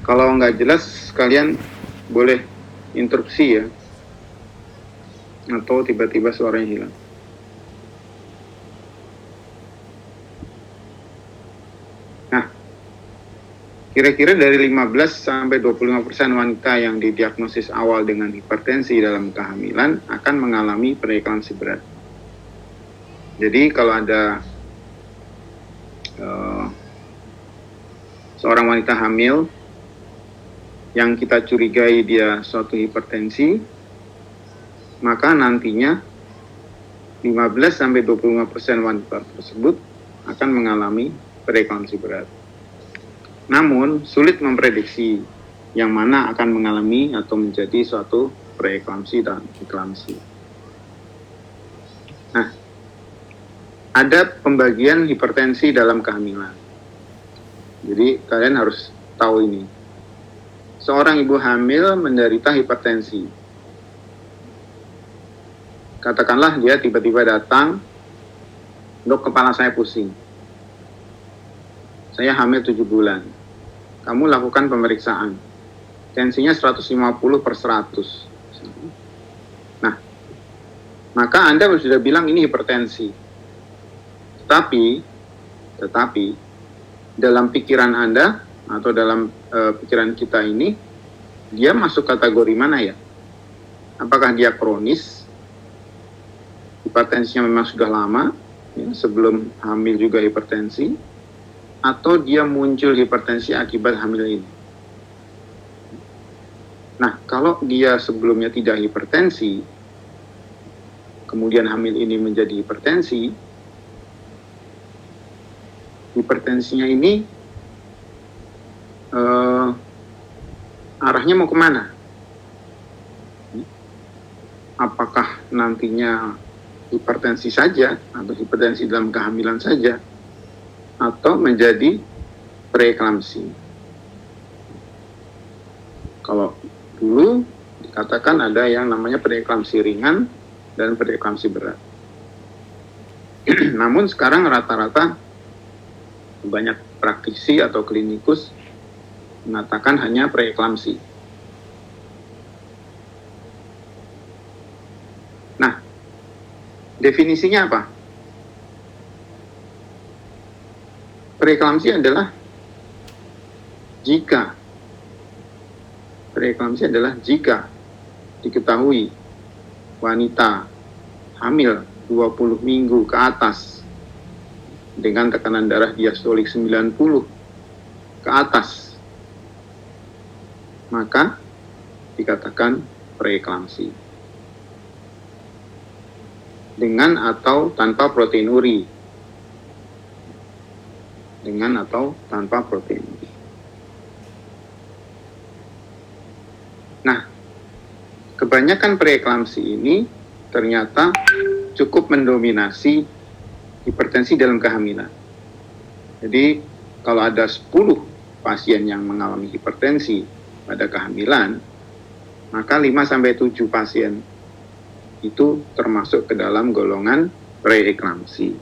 Kalau nggak jelas, kalian boleh interupsi ya, atau tiba-tiba suaranya hilang. Nah, kira-kira dari 15 sampai 25% wanita yang didiagnosis awal dengan hipertensi dalam kehamilan akan mengalami preeklamsi berat. Jadi kalau ada seorang wanita hamil yang kita curigai dia suatu hipertensi, maka nantinya 15 sampai 25% wanita tersebut akan mengalami preeklamsi berat. Namun, sulit memprediksi yang mana akan mengalami atau menjadi suatu preeklamsi dan eklamsi. Nah, ada pembagian hipertensi dalam kehamilan. Jadi, kalian harus tahu ini. Seorang ibu hamil menderita hipertensi. Katakanlah dia tiba-tiba datang, dok, kepala saya pusing. Saya hamil 7 bulan. Kamu lakukan pemeriksaan. Tensinya 150/100. Nah, maka Anda sudah bilang ini hipertensi. Tetapi dalam pikiran Anda atau dalam pikiran kita ini, dia masuk kategori mana ya? Apakah dia kronis? Hipertensinya memang sudah lama, ya, sebelum hamil juga hipertensi, atau dia muncul hipertensi akibat hamil ini. Nah, kalau dia sebelumnya tidak hipertensi, kemudian hamil ini menjadi hipertensi, hipertensinya ini arahnya mau kemana? Apakah nantinya hipertensi saja, atau hipertensi dalam kehamilan saja, atau menjadi preeklamsi? Kalau dulu dikatakan ada yang namanya preeklamsi ringan dan preeklamsi berat. Namun sekarang rata-rata banyak praktisi atau klinikus mengatakan hanya preeklamsi. Nah, definisinya apa? Preeklamsi adalah jika diketahui wanita hamil 20 minggu ke atas dengan tekanan darah diastolik 90 ke atas, maka dikatakan preeklamsi. Dengan atau tanpa protein uri. Dengan atau tanpa protein uri. Nah, kebanyakan preeklamsi ini ternyata cukup mendominasi hipertensi dalam kehamilan. Jadi, kalau ada 10 pasien yang mengalami hipertensi pada kehamilan, maka 5-7 pasien itu termasuk ke dalam golongan preeklamsi.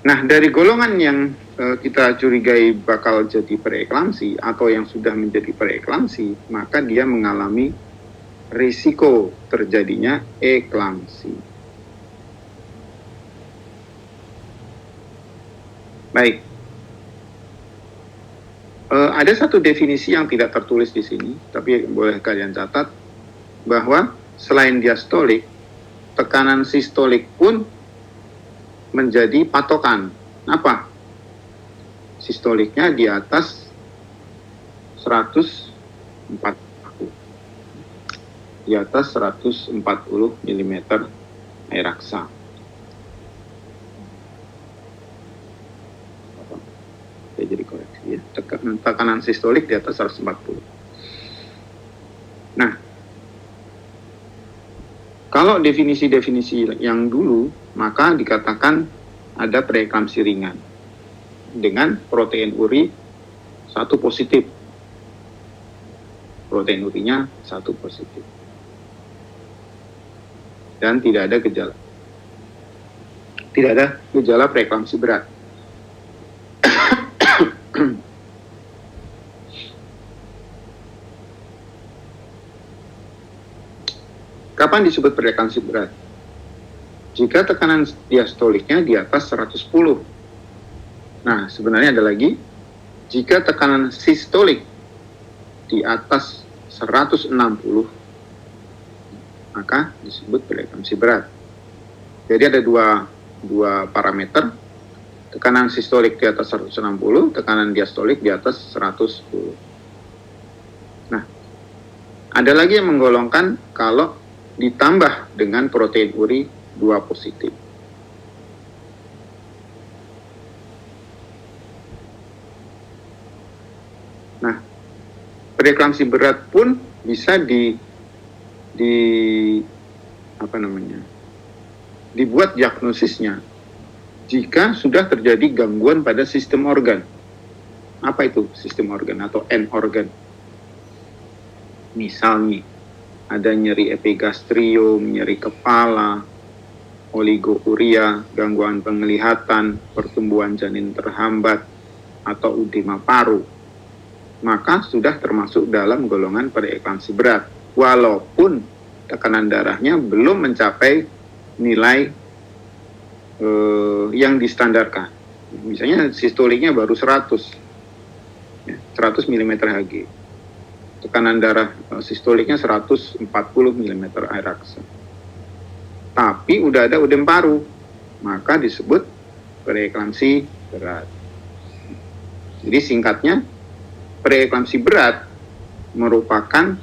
Nah, dari golongan yang kita curigai bakal jadi preeklamsi atau yang sudah menjadi preeklamsi, maka dia mengalami risiko terjadinya eklamsi. Baik. Ada satu definisi yang tidak tertulis di sini, tapi boleh kalian catat, bahwa selain diastolik, tekanan sistolik pun menjadi patokan. Apa? Sistoliknya di atas 140. Di atas 140 mm air raksa. Saya jadi koreksi ya. Tekanan sistolik di atas 140. Nah, kalau definisi-definisi yang dulu, maka dikatakan ada preeklamsi ringan dengan protein uri 1 positif. Protein urinya 1 positif. Dan tidak ada gejala. Tidak ada gejala preeklamsi berat. Kapan disebut preeklamsi berat? Jika tekanan diastoliknya di atas 110. Nah, sebenarnya ada lagi, jika tekanan sistolik di atas 160, maka disebut preeklamsi berat. Jadi ada dua parameter, tekanan sistolik di atas 160, tekanan diastolik di atas 110. Nah, ada lagi yang menggolongkan kalau ditambah dengan protein uri 2 positif. Nah, preeklamsi berat pun bisa dibuat diagnosisnya jika sudah terjadi gangguan pada sistem organ. Apa itu sistem organ atau end organ? Misalnya ada nyeri epigastrium, nyeri kepala, oligouria, gangguan penglihatan, pertumbuhan janin terhambat, atau edema paru, maka sudah termasuk dalam golongan preeklamsi berat, walaupun tekanan darahnya belum mencapai nilai yang distandarkan. Misalnya sistoliknya baru 100 mm Hg. Tekanan darah sistoliknya 140 mm air raksa. Tapi udah ada udem paru, maka disebut preeklamsi berat. Jadi singkatnya, preeklamsi berat merupakan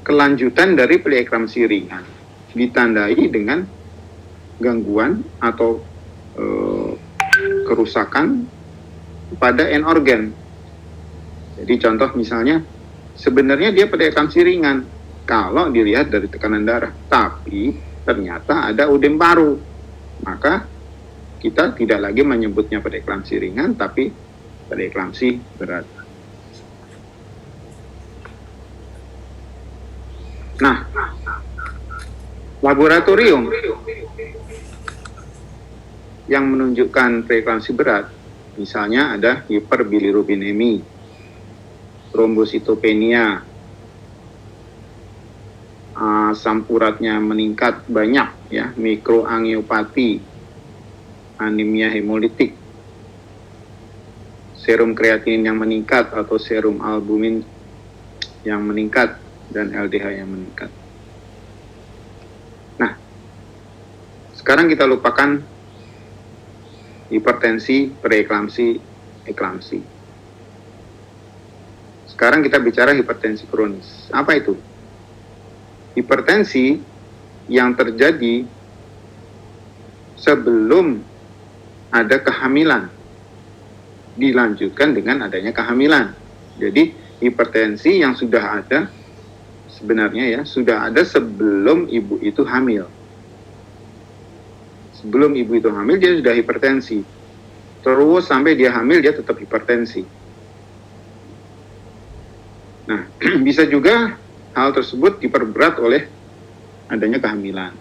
kelanjutan dari preeklamsi ringan, ditandai dengan gangguan atau kerusakan pada end organ. Jadi contoh misalnya, sebenarnya dia preeklamsi ringan kalau dilihat dari tekanan darah, tapi ternyata ada udem paru, maka kita tidak lagi menyebutnya preeklamsi ringan, tapi preeklamsi berat. Nah, laboratorium yang menunjukkan preeklamsi berat, misalnya ada hiperbilirubinemi, trombositopenia, asam uratnya meningkat banyak, ya, mikroangiopati, anemia hemolitik, serum kreatinin yang meningkat atau serum albumin yang meningkat, dan LDH yang meningkat. Nah, sekarang kita lupakan hipertensi, preeklamsi, eklamsi. Sekarang kita bicara hipertensi kronis. Apa itu? Hipertensi yang terjadi sebelum ada kehamilan, dilanjutkan dengan adanya kehamilan. Jadi hipertensi yang sudah ada, sebenarnya ya, sudah ada sebelum ibu itu hamil. Sebelum ibu itu hamil, dia sudah hipertensi. Terus sampai dia hamil, dia tetap hipertensi. Nah, bisa juga hal tersebut diperberat oleh adanya kehamilan.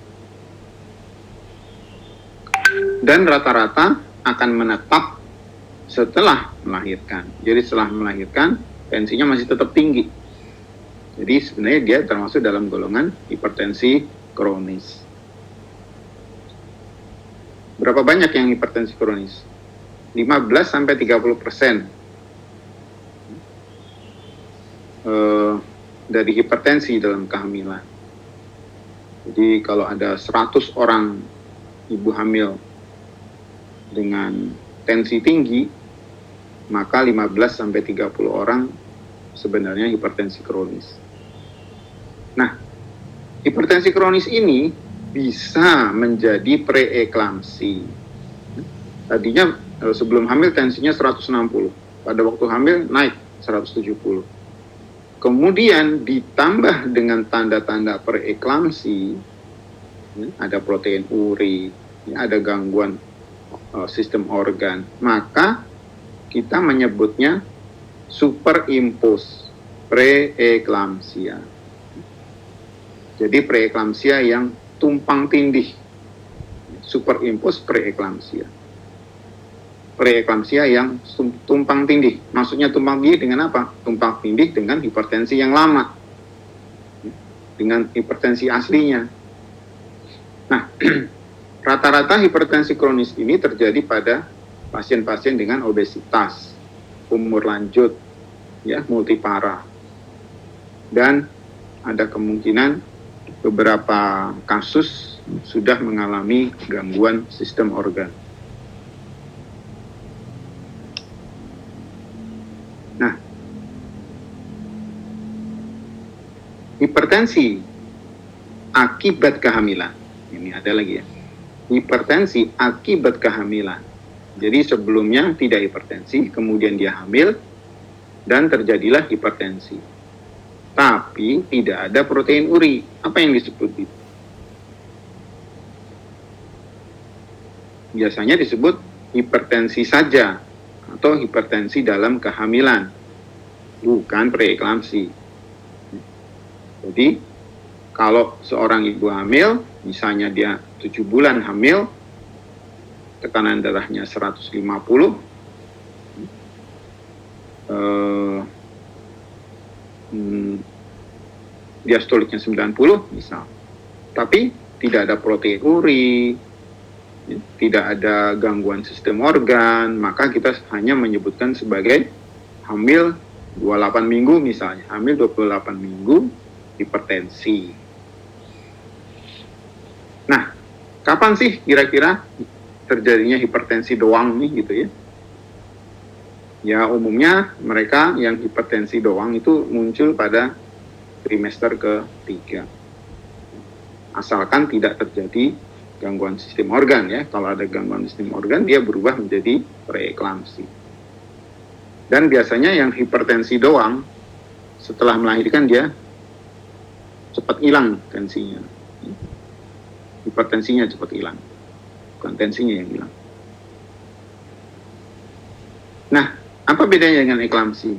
Dan rata-rata akan menetap setelah melahirkan. Jadi setelah melahirkan, tensinya masih tetap tinggi. Jadi sebenarnya dia termasuk dalam golongan hipertensi kronis. Berapa banyak yang hipertensi kronis? 15-30% dari hipertensi dalam kehamilan. Jadi kalau ada 100 orang ibu hamil dengan tensi tinggi, maka 15-30 orang sebenarnya hipertensi kronis. Nah, hipertensi kronis ini bisa menjadi preeklamsi. Tadinya sebelum hamil tensinya 160, pada waktu hamil naik 170. Kemudian ditambah dengan tanda-tanda preeklamsi, ada protein uri, ada gangguan sistem organ, maka kita menyebutnya superimpos preeklamsia. Jadi preeklamsia yang tumpang tindih, superimpos preeklamsia. Preeklamsia yang tumpang tindih. Maksudnya tumpang tindih dengan apa? Tumpang tindih dengan hipertensi yang lama. dengan hipertensi aslinya. Nah, rata-rata hipertensi kronis ini terjadi pada pasien-pasien dengan obesitas, umur lanjut, ya, multipara. Dan ada kemungkinan beberapa kasus sudah mengalami gangguan sistem organ. Nah, hipertensi akibat kehamilan. Ini ada lagi ya. Hipertensi akibat kehamilan. Jadi sebelumnya tidak hipertensi, kemudian dia hamil, dan terjadilah hipertensi. Tapi tidak ada protein uri. Apa yang disebut itu? Biasanya disebut hipertensi saja, atau hipertensi dalam kehamilan, bukan preeklamsi. Jadi, kalau seorang ibu hamil, misalnya dia 7 bulan hamil, tekanan darahnya 150, diastoliknya 90 misal, tapi tidak ada protein uri, tidak ada gangguan sistem organ, maka kita hanya menyebutkan sebagai hamil 28 minggu misalnya, hamil 28 minggu hipertensi. Nah, kapan sih kira-kira terjadinya hipertensi doang nih gitu ya? Ya, umumnya mereka yang hipertensi doang itu muncul pada trimester ke-3. Asalkan tidak terjadi gangguan sistem organ ya. Kalau ada gangguan sistem organ, dia berubah menjadi preeklamsi. Dan biasanya yang hipertensi doang, setelah melahirkan dia cepat hilang tensinya. Hipertensinya cepat hilang, bukan tensinya yang hilang. Nah, apa bedanya dengan eklamsi?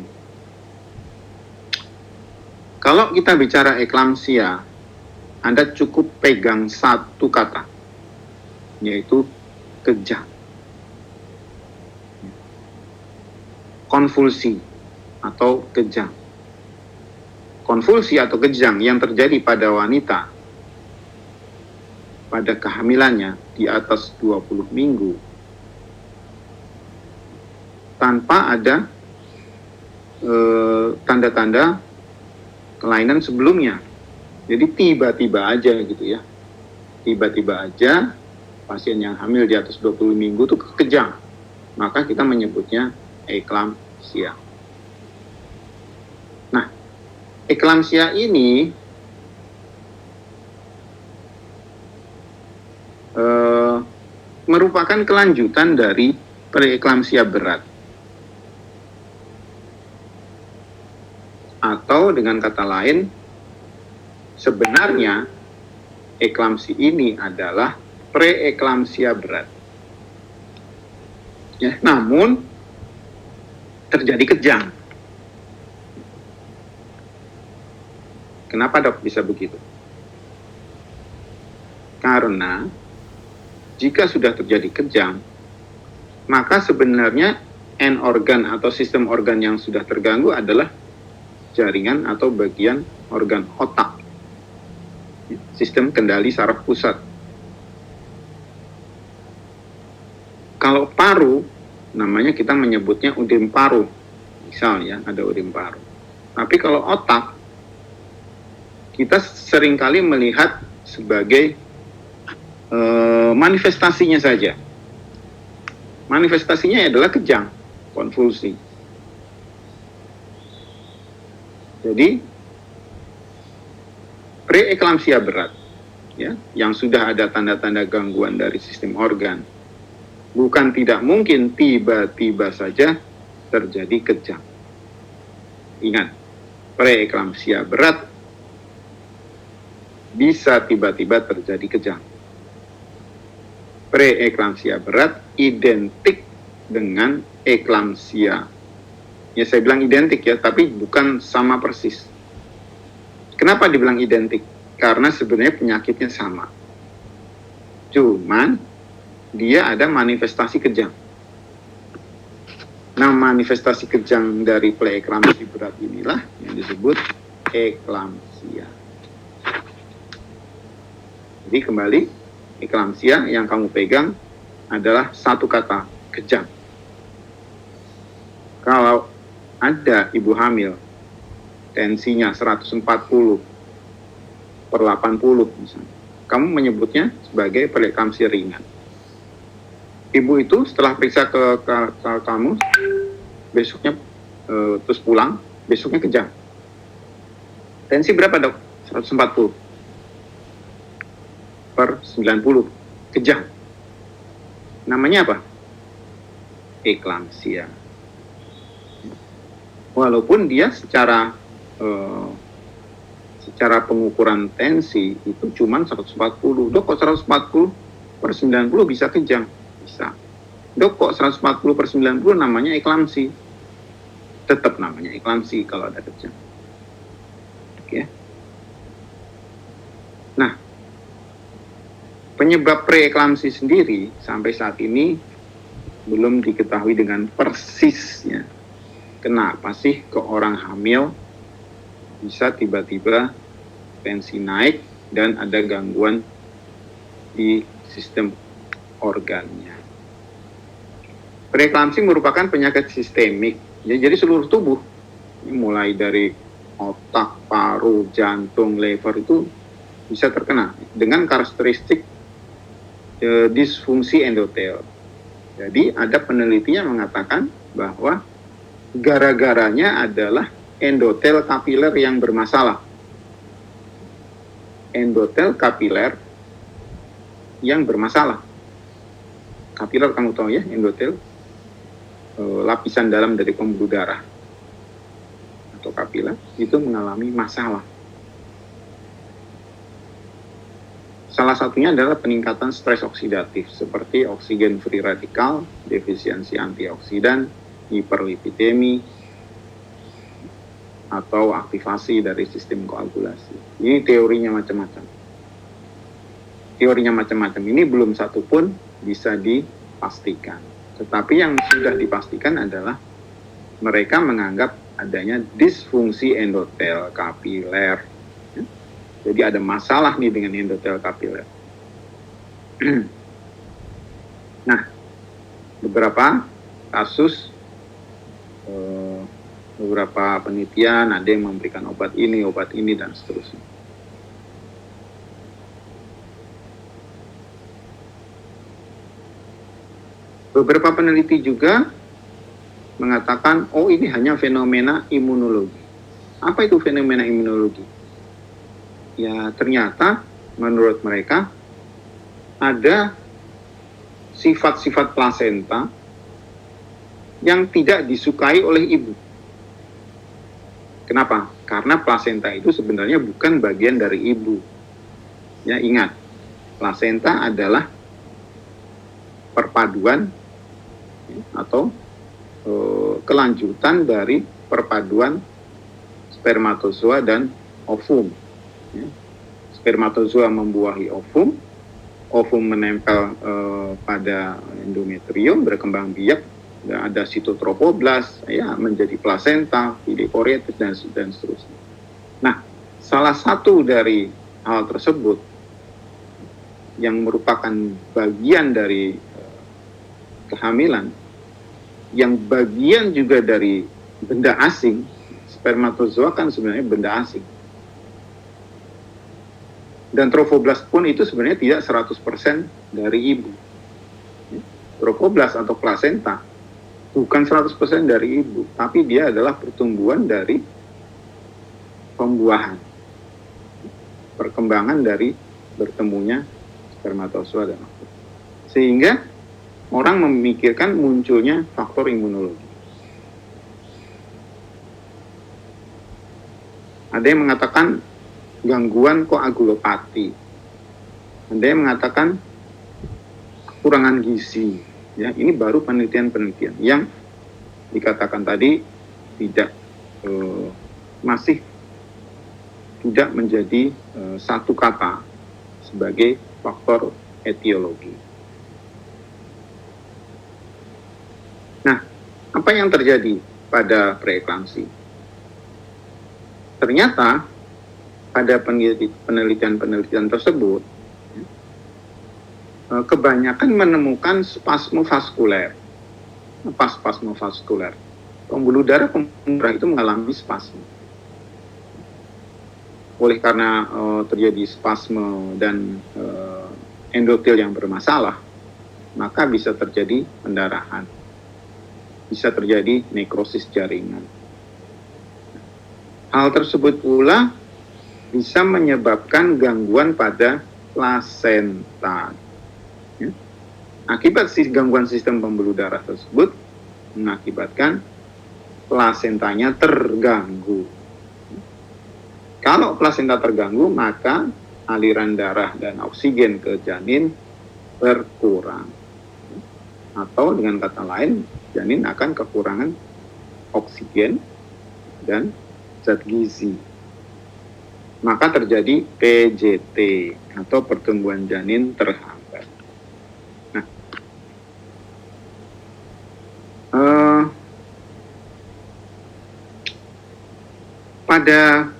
Kalau kita bicara eklamsia, Anda cukup pegang satu kata, yaitu kejang. Konvulsi atau kejang. Konvulsi atau kejang yang terjadi pada wanita pada kehamilannya di atas 20 minggu tanpa ada tanda-tanda kelainan sebelumnya. Jadi tiba-tiba aja gitu ya. Tiba-tiba aja pasien yang hamil di atas 20 minggu itu kejang. Maka kita menyebutnya eklamsia. Nah, eklamsia ini merupakan kelanjutan dari preeklamsia berat. Atau dengan kata lain, sebenarnya eklamsi ini adalah preeklamsia berat. Ya, namun terjadi kejang. Kenapa dok bisa begitu? Karena jika sudah terjadi kejang, maka sebenarnya end organ atau sistem organ yang sudah terganggu adalah jaringan atau bagian organ otak, sistem kendali saraf pusat. Kalau paru, namanya kita menyebutnya udim paru, misalnya ada udim paru. Tapi kalau otak, kita seringkali melihat sebagai manifestasinya saja. Manifestasinya adalah kejang, konvulsi. Jadi preeklamsia berat, ya, yang sudah ada tanda-tanda gangguan dari sistem organ, bukan tidak mungkin tiba-tiba saja terjadi kejang. Ingat, preeklamsia berat bisa tiba-tiba terjadi kejang. Preeklamsia berat identik dengan eklamsia. Ya, saya bilang identik ya, tapi bukan sama persis. Kenapa dibilang identik? Karena sebenarnya penyakitnya sama. Cuman dia ada manifestasi kejang. Nah, manifestasi kejang dari preeklamsi berat inilah yang disebut eklamsia. Jadi kembali, eklamsia yang kamu pegang adalah satu kata, kejang. Kalau ada ibu hamil, tensinya 140/80 misalnya, kamu menyebutnya sebagai preeklamsia ringan. Ibu itu setelah periksa ke kamu, besoknya terus pulang, besoknya kejang. Tensi berapa dok? 140/90, kejang. Namanya apa? Eklamsia. Walaupun dia secara pengukuran tensi itu cuma 140. Dok kok 140/90 bisa kejang? Bisa. Dok kok 140/90 namanya eklamsi? Tetap namanya eklamsi kalau ada kejang. Oke. Nah, penyebab preeklamsi sendiri sampai saat ini belum diketahui dengan persisnya. Kenapa sih ke orang hamil bisa tiba-tiba tensi naik dan ada gangguan di sistem organnya? Preeklamsi merupakan penyakit sistemik, ya, jadi seluruh tubuh, mulai dari otak, paru, jantung, lever itu bisa terkena dengan karakteristik disfungsi endotel. Jadi ada peneliti yang mengatakan bahwa gara-garanya adalah endotel kapiler yang bermasalah. Endotel kapiler yang bermasalah. Kapiler kamu tahu ya, endotel, lapisan dalam dari pembuluh darah atau kapiler itu mengalami masalah. Salah satunya adalah peningkatan stres oksidatif seperti oksigen free radikal, defisiensi antioksidan, hiperlipidemi, atau aktivasi dari sistem koagulasi. Ini teorinya macam-macam. Ini belum satu pun bisa dipastikan. Tetapi yang sudah dipastikan adalah mereka menganggap adanya disfungsi endotel kapiler. Jadi ada masalah nih dengan endotel kapiler. Nah, beberapa kasus, beberapa penelitian ada yang memberikan obat ini, dan seterusnya. Beberapa peneliti juga mengatakan, oh ini hanya fenomena imunologi. Apa itu fenomena imunologi? Ya ternyata menurut mereka ada sifat-sifat plasenta yang tidak disukai oleh ibu. Kenapa? Karena plasenta itu sebenarnya bukan bagian dari ibu. Ya ingat, plasenta adalah perpaduan atau kelanjutan dari perpaduan spermatozoa dan ovum. Spermatozoa membuahi ovum, ovum menempel pada endometrium, berkembang biak, ada sitotropoblas, ya menjadi plasenta, filikoriatis dan seterusnya. Nah, salah satu dari hal tersebut yang merupakan bagian dari kehamilan, yang bagian juga dari benda asing, spermatozoa kan sebenarnya benda asing. Dan trofoblast pun itu sebenarnya tidak 100% dari ibu. Trofoblast atau plasenta bukan 100% dari ibu, tapi dia adalah pertumbuhan dari pembuahan. Perkembangan dari bertemunya spermatozoa dan ovum. Sehingga orang memikirkan munculnya faktor imunologi. Ada yang mengatakan gangguan koagulopati. Ada yang mengatakan kekurangan gizi. Ya, ini baru penelitian-penelitian yang dikatakan tadi masih tidak menjadi satu kata sebagai faktor etiologi. Nah, apa yang terjadi pada preeklamsi? Ternyata pada penelitian-penelitian tersebut kebanyakan menemukan spasmovaskuler. Apa spasmovaskuler? Pembuluh darah itu mengalami spasme. Oleh karena terjadi spasme dan endotel yang bermasalah, maka bisa terjadi pendarahan, bisa terjadi nekrosis jaringan. Hal tersebut pula bisa menyebabkan gangguan pada plasenta. Ya. Akibat gangguan sistem pembuluh darah tersebut mengakibatkan plasentanya terganggu. Kalau plasenta terganggu, maka aliran darah dan oksigen ke janin berkurang. Atau dengan kata lain, janin akan kekurangan oksigen dan zat gizi. Maka terjadi PJT atau pertumbuhan janin terhambat. Nah, pada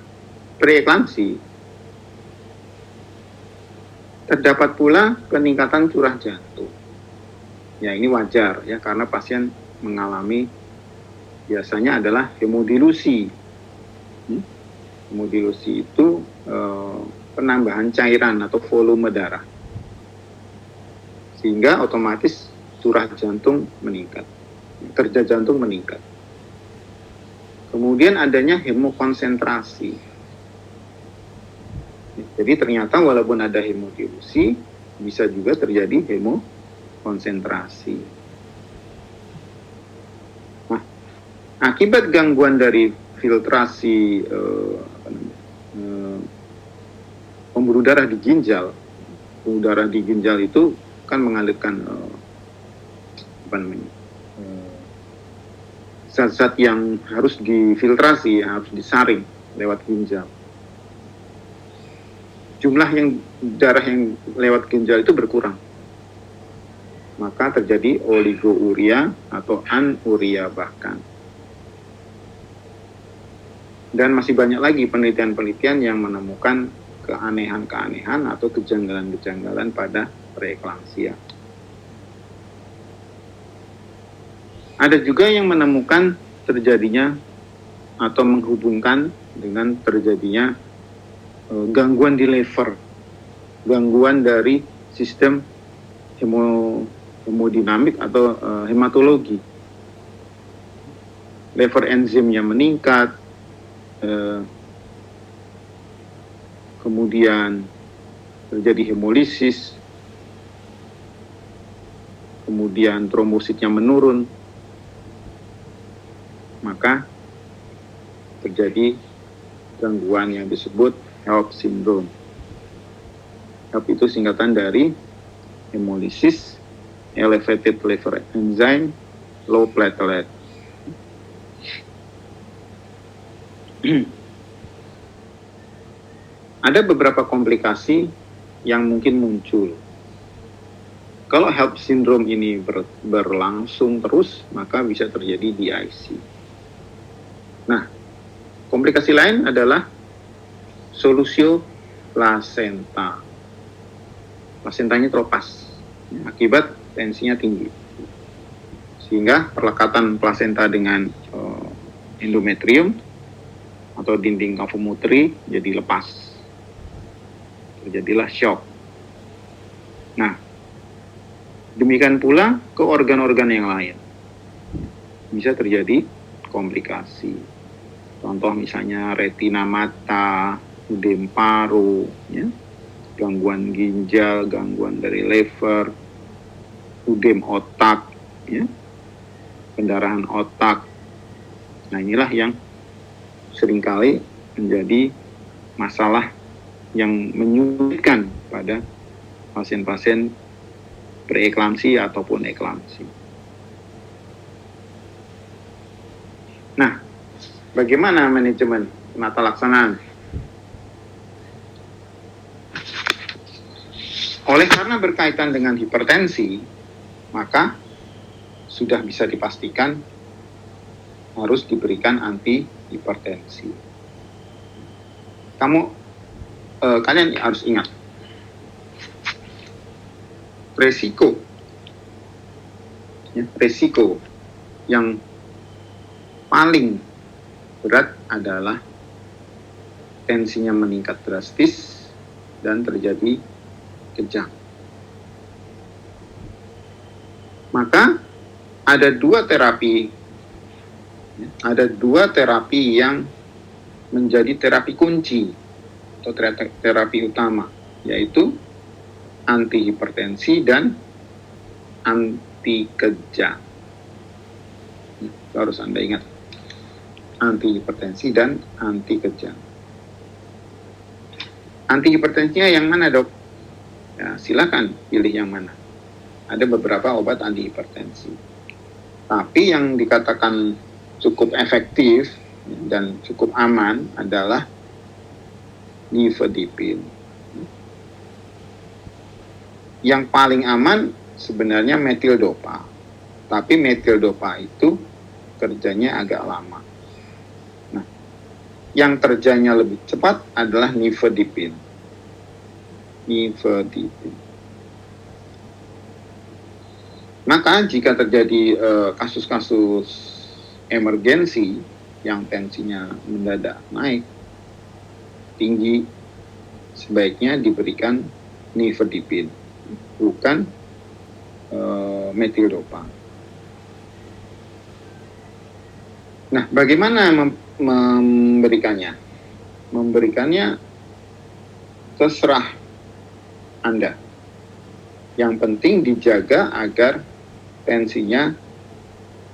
preeklamsi terdapat pula peningkatan curah jantung. Ya, ini wajar ya, karena pasien mengalami biasanya adalah hemodilusi. Hemodilusi itu penambahan cairan atau volume darah, sehingga otomatis curah jantung meningkat, kerja jantung meningkat. Kemudian adanya hemokonsentrasi. Jadi ternyata walaupun ada hemodilusi, bisa juga terjadi hemokonsentrasi. Nah, akibat gangguan dari filtrasi pembuluh darah di ginjal, pembuluh darah di ginjal itu kan mengalirkan zat-zat yang harus difiltrasi, harus disaring lewat ginjal. Jumlah darah yang lewat ginjal itu berkurang. Maka terjadi oligouria atau anuria bahkan. Dan masih banyak lagi penelitian-penelitian yang menemukan keanehan-keanehan atau kejanggalan-kejanggalan pada preeklamsia. Ada juga yang menemukan terjadinya atau menghubungkan dengan terjadinya gangguan di liver, gangguan dari sistem hemodinamik atau hematologi. Liver enzimnya meningkat, kemudian terjadi hemolisis, kemudian trombositnya menurun, maka terjadi gangguan yang disebut HELLP syndrome. HELLP itu singkatan dari hemolysis, elevated liver enzyme, low platelet. Ada beberapa komplikasi yang mungkin muncul. Kalau HELLP syndrome ini berlangsung terus, maka bisa terjadi DIC. Nah, komplikasi lain adalah solusio plasenta. Plasentanya terlepas akibat tensinya tinggi, sehingga perlekatan plasenta dengan endometrium atau dinding ovum-uteri jadi lepas, terjadilah shock. Nah, demikian pula ke organ-organ yang lain bisa terjadi komplikasi. Contoh misalnya retina mata, udem paru, ya, gangguan ginjal, gangguan dari liver, udem otak, ya, pendarahan otak. Nah, inilah yang seringkali menjadi masalah yang menyulitkan pada pasien-pasien preeklamsi ataupun eklamsi. Nah, bagaimana manajemen penata laksanaan? Oleh karena berkaitan dengan hipertensi, maka sudah bisa dipastikan harus diberikan antihipertensi. Kalian harus ingat, resiko, ya, resiko yang paling berat adalah tensinya meningkat drastis dan terjadi kejang. Maka ada dua terapi yang menjadi terapi kunci atau terapi utama, yaitu antihipertensi dan anti kejang. Harus Anda ingat, antihipertensi dan anti kejang. Antihipertensinya yang mana, dok? Ya, silakan pilih yang mana. Ada beberapa obat antihipertensi, tapi yang dikatakan cukup efektif dan cukup aman adalah nifedipin. Yang paling aman sebenarnya metildopa, tapi metildopa itu kerjanya agak lama. Nah, yang kerjanya lebih cepat adalah nifedipin. Maka jika terjadi kasus-kasus emergensi yang tensinya mendadak naik tinggi, sebaiknya diberikan nifedipin, bukan metildopa. Nah, bagaimana memberikannya? Memberikannya terserah Anda. Yang penting dijaga agar tensinya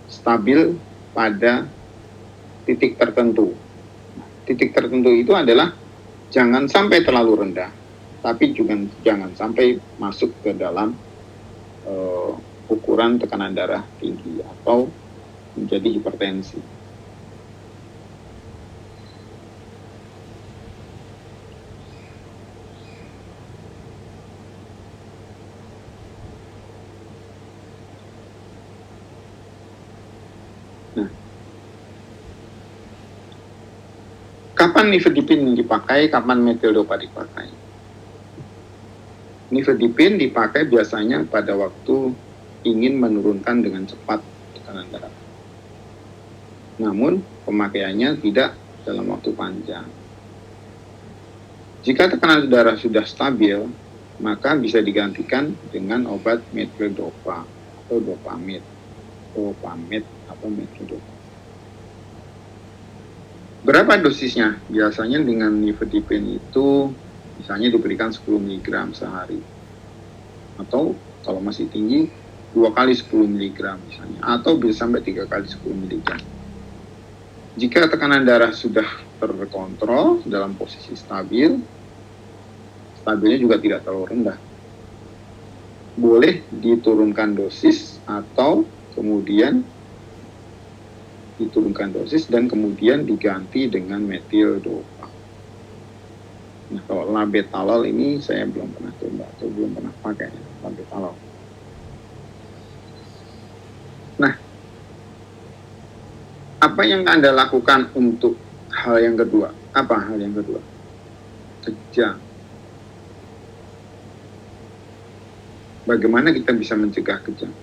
stabil pada titik tertentu. Titik tertentu itu adalah jangan sampai terlalu rendah, tapi juga jangan sampai masuk ke dalam ukuran tekanan darah tinggi atau menjadi hipertensi. Kapan nifedipin dipakai, kapan metildopa dipakai? Nifedipin dipakai biasanya pada waktu ingin menurunkan dengan cepat tekanan darah. Namun, pemakaiannya tidak dalam waktu panjang. Jika tekanan darah sudah stabil, maka bisa digantikan dengan obat metildopa atau dopamid atau metildopa. Berapa dosisnya? Biasanya dengan nifedipin itu misalnya diberikan 10 mg sehari. Atau kalau masih tinggi, 2 kali 10 mg misalnya. Atau bisa sampai 3 kali 10 mg. Jika tekanan darah sudah terkontrol dalam posisi stabil, stabilnya juga tidak terlalu rendah, boleh diturunkan dosis atau kemudian diturunkan dosis dan kemudian diganti dengan metildopa. Nah, kalau labetalol ini saya belum pernah coba atau belum pernah pakai labetalol. Nah, apa yang Anda lakukan untuk hal yang kedua? Apa hal yang kedua? Kejang. Bagaimana kita bisa mencegah kejang?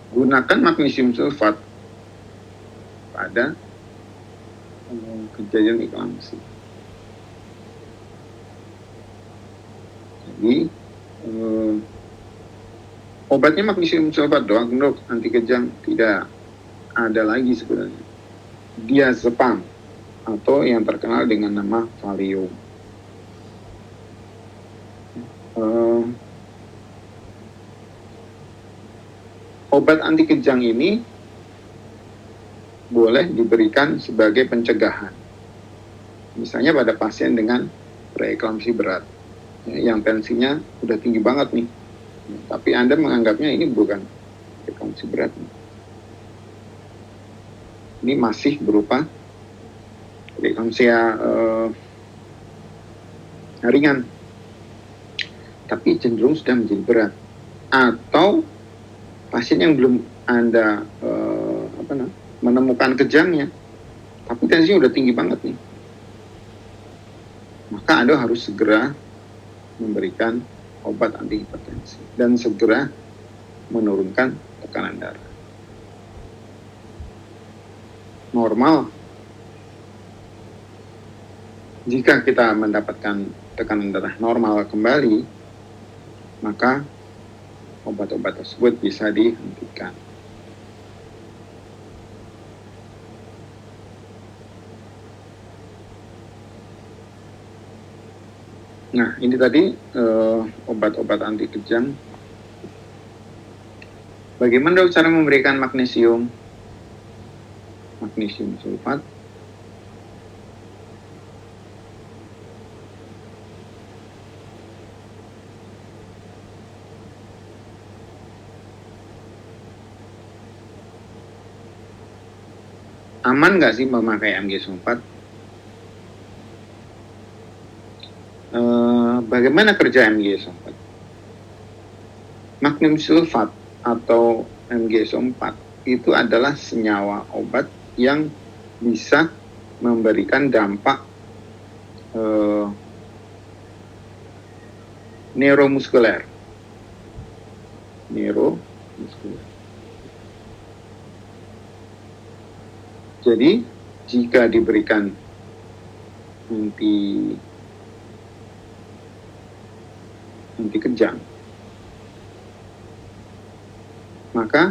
Gunakan magnesium sulfat pada kejadian eklamsi. Jadi obatnya magnesium sulfat doang, dok, anti kejang tidak ada lagi sebenarnya. Diazepam atau yang terkenal dengan nama Valium. Obat anti kejang ini boleh diberikan sebagai pencegahan. Misalnya pada pasien dengan preeklamsi berat, yang tensinya udah tinggi banget nih, tapi Anda menganggapnya ini bukan preeklamsi berat. Ini masih berupa preeklamsia ringan, tapi cenderung sudah menjadi berat. Atau pasien yang belum Anda menemukan kejangnya, tapi tensinya udah tinggi banget nih, maka Anda harus segera memberikan obat antihipertensi dan segera menurunkan tekanan darah. Normal, jika kita mendapatkan tekanan darah normal kembali, maka obat-obat tersebut bisa dihentikan. Nah, ini tadi obat-obat anti kejang. Bagaimana dok cara memberikan magnesium? Magnesium sulfat. Aman nggak sih memakai Mg sulfat? Bagaimana kerja Mg sulfat? Magnesium sulfat atau Mg sulfat itu adalah senyawa obat yang bisa memberikan dampak neuromuskuler. Jadi jika diberikan anti kejang, maka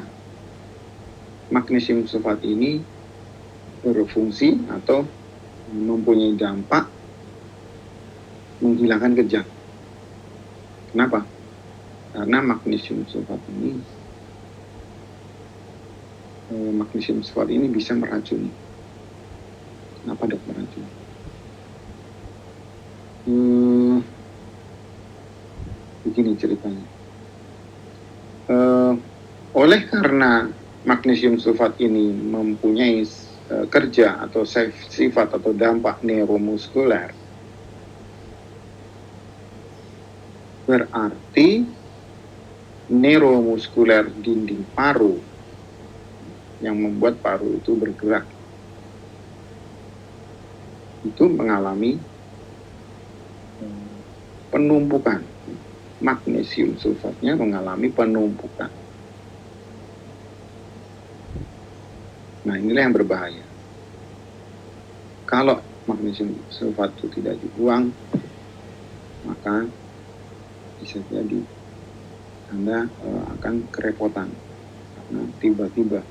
magnesium sulfat ini berfungsi atau mempunyai dampak menghilangkan kejang. Kenapa? Karena magnesium sulfat ini bisa meracuni. Kenapa dok meracuni? Begini ceritanya. Oleh karena magnesium sulfat ini mempunyai kerja atau sifat atau dampak neuromuskuler, berarti neuromuskuler dinding paru yang membuat paru itu bergerak itu mengalami penumpukan. Magnesium sulfatnya mengalami penumpukan. Nah, inilah yang berbahaya. Kalau magnesium sulfat itu tidak dibuang, maka bisa jadi Anda akan kerepotan karena tiba-tiba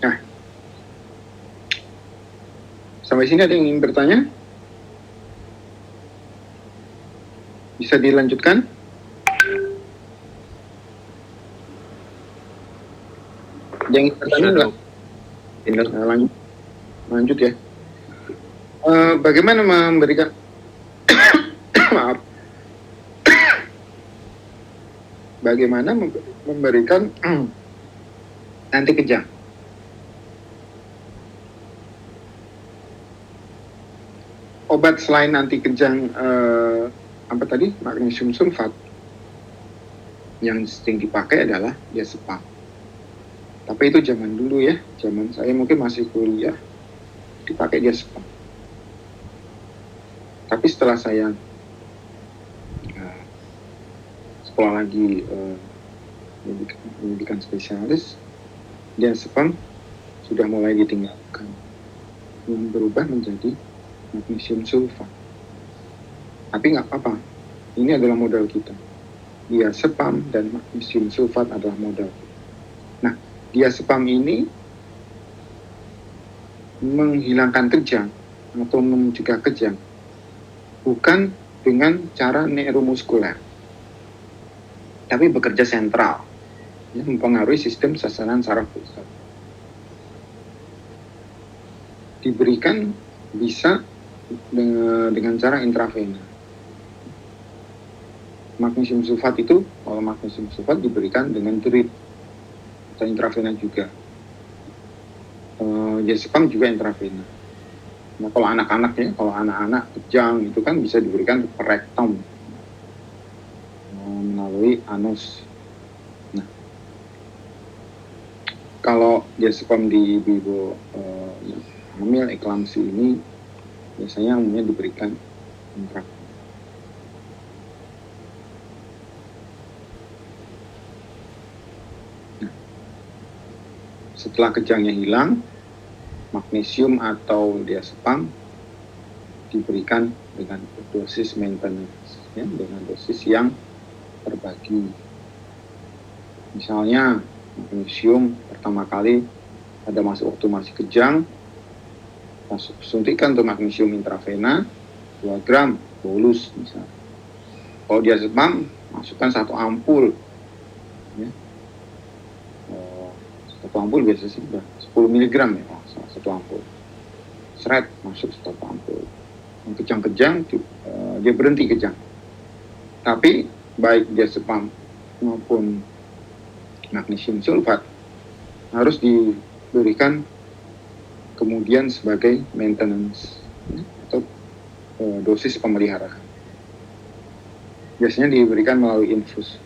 Nah, sampai sini ada yang ingin bertanya? Bisa dilanjutkan? Ada yang ingin bertanya enggak? Lanjut ya. Bagaimana memberikan maaf. Bagaimana memberikan anti kejang? Obat selain anti kejang apa tadi? Magnesium sulfat. yang sering dipakai adalah diazepam. Tapi itu zaman dulu ya, zaman saya mungkin masih kuliah, dipakai diazepam. Tapi setelah saya sekolah lagi pendidikan spesialis, diazepam sudah mulai ditinggalkan, yang berubah menjadi magnesium sulfat. Tapi nggak apa-apa, ini adalah modal kita. Diazepam dan magnesium sulfat adalah modal. Nah, diazepam ini menghilangkan kejang atau mencegah kejang bukan dengan cara neuromuskuler, tapi bekerja sentral, ya, mempengaruhi sistem sasaran saraf pusat. Diberikan bisa dengan cara intravena. Magnesium sulfat itu, kalau magnesium sulfat diberikan dengan drip atau intravena juga. Diazepam juga intravena. Nah, kalau anak-anak ya, kalau anak-anak kejang itu kan bisa diberikan per rektum melalui anus. Nah, kalau diazepam di ibu hamil eklamsi ini biasanya umumnya diberikan intravena. Setelah kejangnya hilang, magnesium atau diazepam diberikan dengan dosis maintenance, ya, dengan dosis yang terbagi. Misalnya magnesium pertama kali pada waktu masih kejang, suntikan untuk magnesium intravena 2 gram bolus misalnya. Kalau diazepam masukkan 1 ampul, ya. 1 ampul biasa sih sudah 10 mg ya, 1 ampul. Seret masuk 1 ampul. Yang kejang-kejang dia berhenti kejang. Tapi baik diazepam maupun magnesium sulfat harus diberikan kemudian sebagai maintenance, ya, atau dosis pemeliharaan. Biasanya diberikan melalui infus.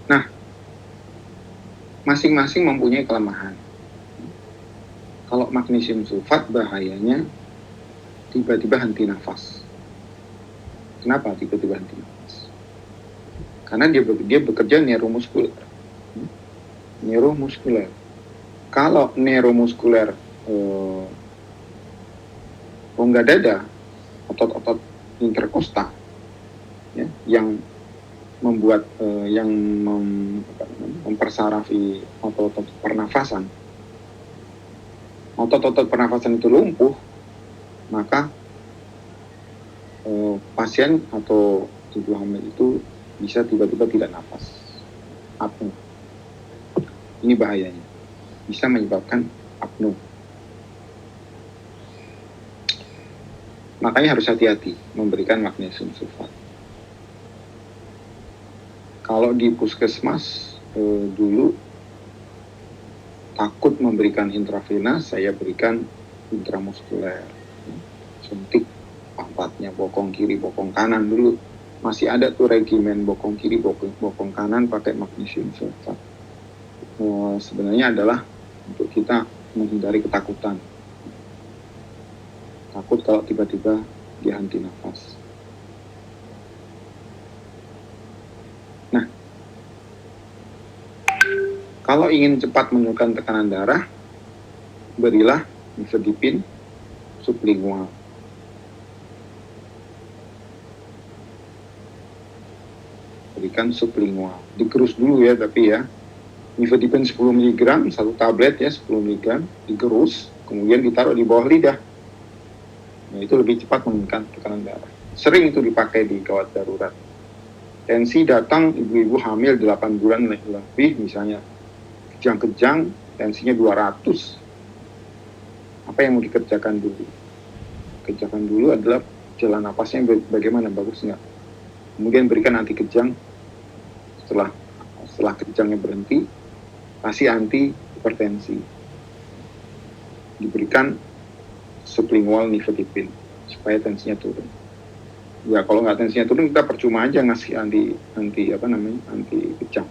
Nah, masing-masing mempunyai kelemahan. Kalau magnesium sulfat bahayanya tiba-tiba henti nafas. Kenapa tiba-tiba henti nafas? Karena dia bekerja neuromuskuler. Neuromuskuler. Kalau neuromuskuler rongga dada, otot-otot interkostal, ya, yang membuat mempersarafi otot-otot pernafasan. Otot-otot pernafasan itu lumpuh, maka pasien atau ibu hamil itu bisa tiba-tiba tidak nafas, apnea. Ini bahayanya, bisa menyebabkan apnea. Makanya harus hati-hati memberikan magnesium sulfat. Kalau di puskesmas dulu takut memberikan intravena, saya berikan intramuskuler, suntik pampatnya, bokong kiri, bokong kanan. Dulu masih ada tuh regimen bokong kiri, bokong kanan pakai magnesium sulfat. Sebenarnya adalah untuk kita menghindari ketakutan. Takut kalau tiba-tiba dia henti nafas. Nah, kalau ingin cepat menurunkan tekanan darah, berilah nifedipin sublingual. Berikan sublingual. Digerus dulu ya, tapi ya. Nifedipin 10 mg, 1 tablet ya, 10 mg, digerus, kemudian ditaruh di bawah lidah. Nah, itu lebih cepat menurunkan tekanan darah. Sering itu dipakai di gawat darurat. Tensi datang ibu-ibu hamil 8 bulan lebih, misalnya kejang-kejang, tensinya 200. Apa yang mau dikerjakan dulu? Kerjakan dulu adalah jalan napasnya bagaimana, bagus nggak? Kemudian berikan anti kejang. Setelah kejangnya berhenti, kasih anti hipertensi. Diberikan sublingual nifedipin supaya tensinya turun. Ya kalau nggak tensinya turun, kita percuma aja ngasih anti kejang.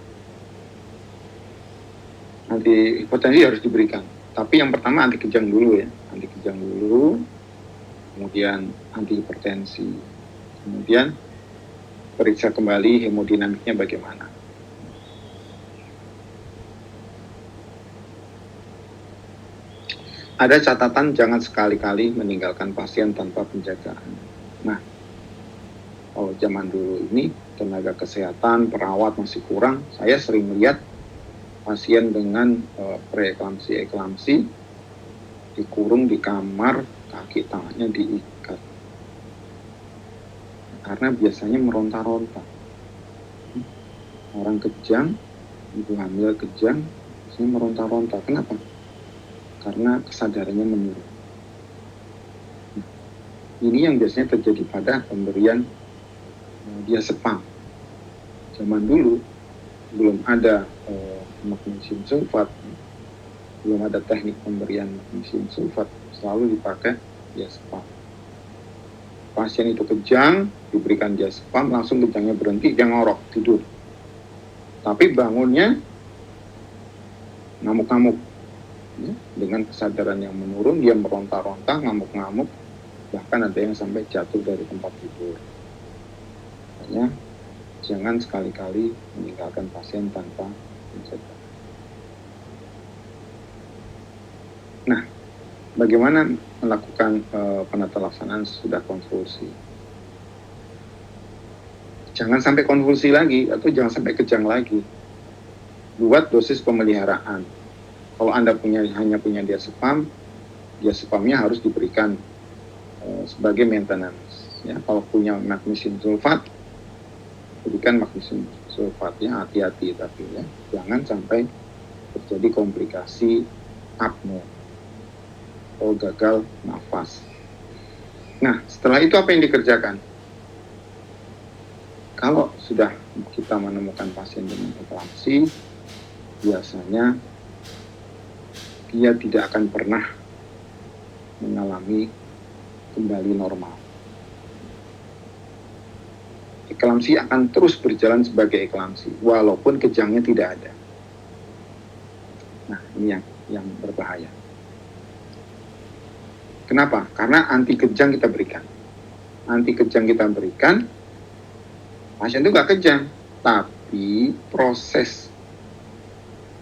Anti hipertensi harus diberikan. Tapi yang pertama anti kejang dulu ya, anti kejang dulu, kemudian anti hipertensi, kemudian periksa kembali hemodinamiknya bagaimana. Ada catatan jangan sekali-kali meninggalkan pasien tanpa penjagaan. Nah, kalau zaman dulu ini tenaga kesehatan, perawat masih kurang, saya sering melihat pasien dengan preeklamsi dikurung di kamar, kaki tangannya diikat. Karena biasanya meronta-ronta. Orang kejang, ibu hamil kejang, biasanya meronta-ronta. Kenapa? Karena kesadarannya menurun. Nah, ini yang biasanya terjadi pada pemberian diazepam. Zaman dulu belum ada magnesium sulfat, belum ada teknik pemberian magnesium sulfat, selalu dipakai diazepam. Pasien itu kejang, diberikan diazepam, langsung kejangnya berhenti, dia ngorok, tidur. Tapi bangunnya ngamuk-ngamuk, ya, dengan kesadaran yang menurun, dia meronta-ronta, ngamuk-ngamuk, bahkan ada yang sampai jatuh dari tempat tidur. Makanya jangan sekali-kali meninggalkan pasien tanpa penjagaan. Nah, bagaimana melakukan penata laksanaan sesudah konvulsi? Jangan sampai konvulsi lagi atau jangan sampai kejang lagi. Buat dosis pemeliharaan. Kalau Anda hanya punya diazepamnya harus diberikan sebagai maintenance. Ya, kalau punya magnesium sulfat, berikan magnesium sulfatnya, hati-hati tapi ya, jangan sampai terjadi komplikasi apnea atau gagal nafas. Nah, setelah itu apa yang dikerjakan? Kalau sudah kita menemukan pasien dengan eklamsi, biasanya dia tidak akan pernah mengalami kembali normal. Eklamsi akan terus berjalan sebagai eklamsi, walaupun kejangnya tidak ada. Nah, ini yang berbahaya. Kenapa? Karena anti kejang kita berikan. Anti kejang kita berikan, pasien itu nggak kejang, tapi proses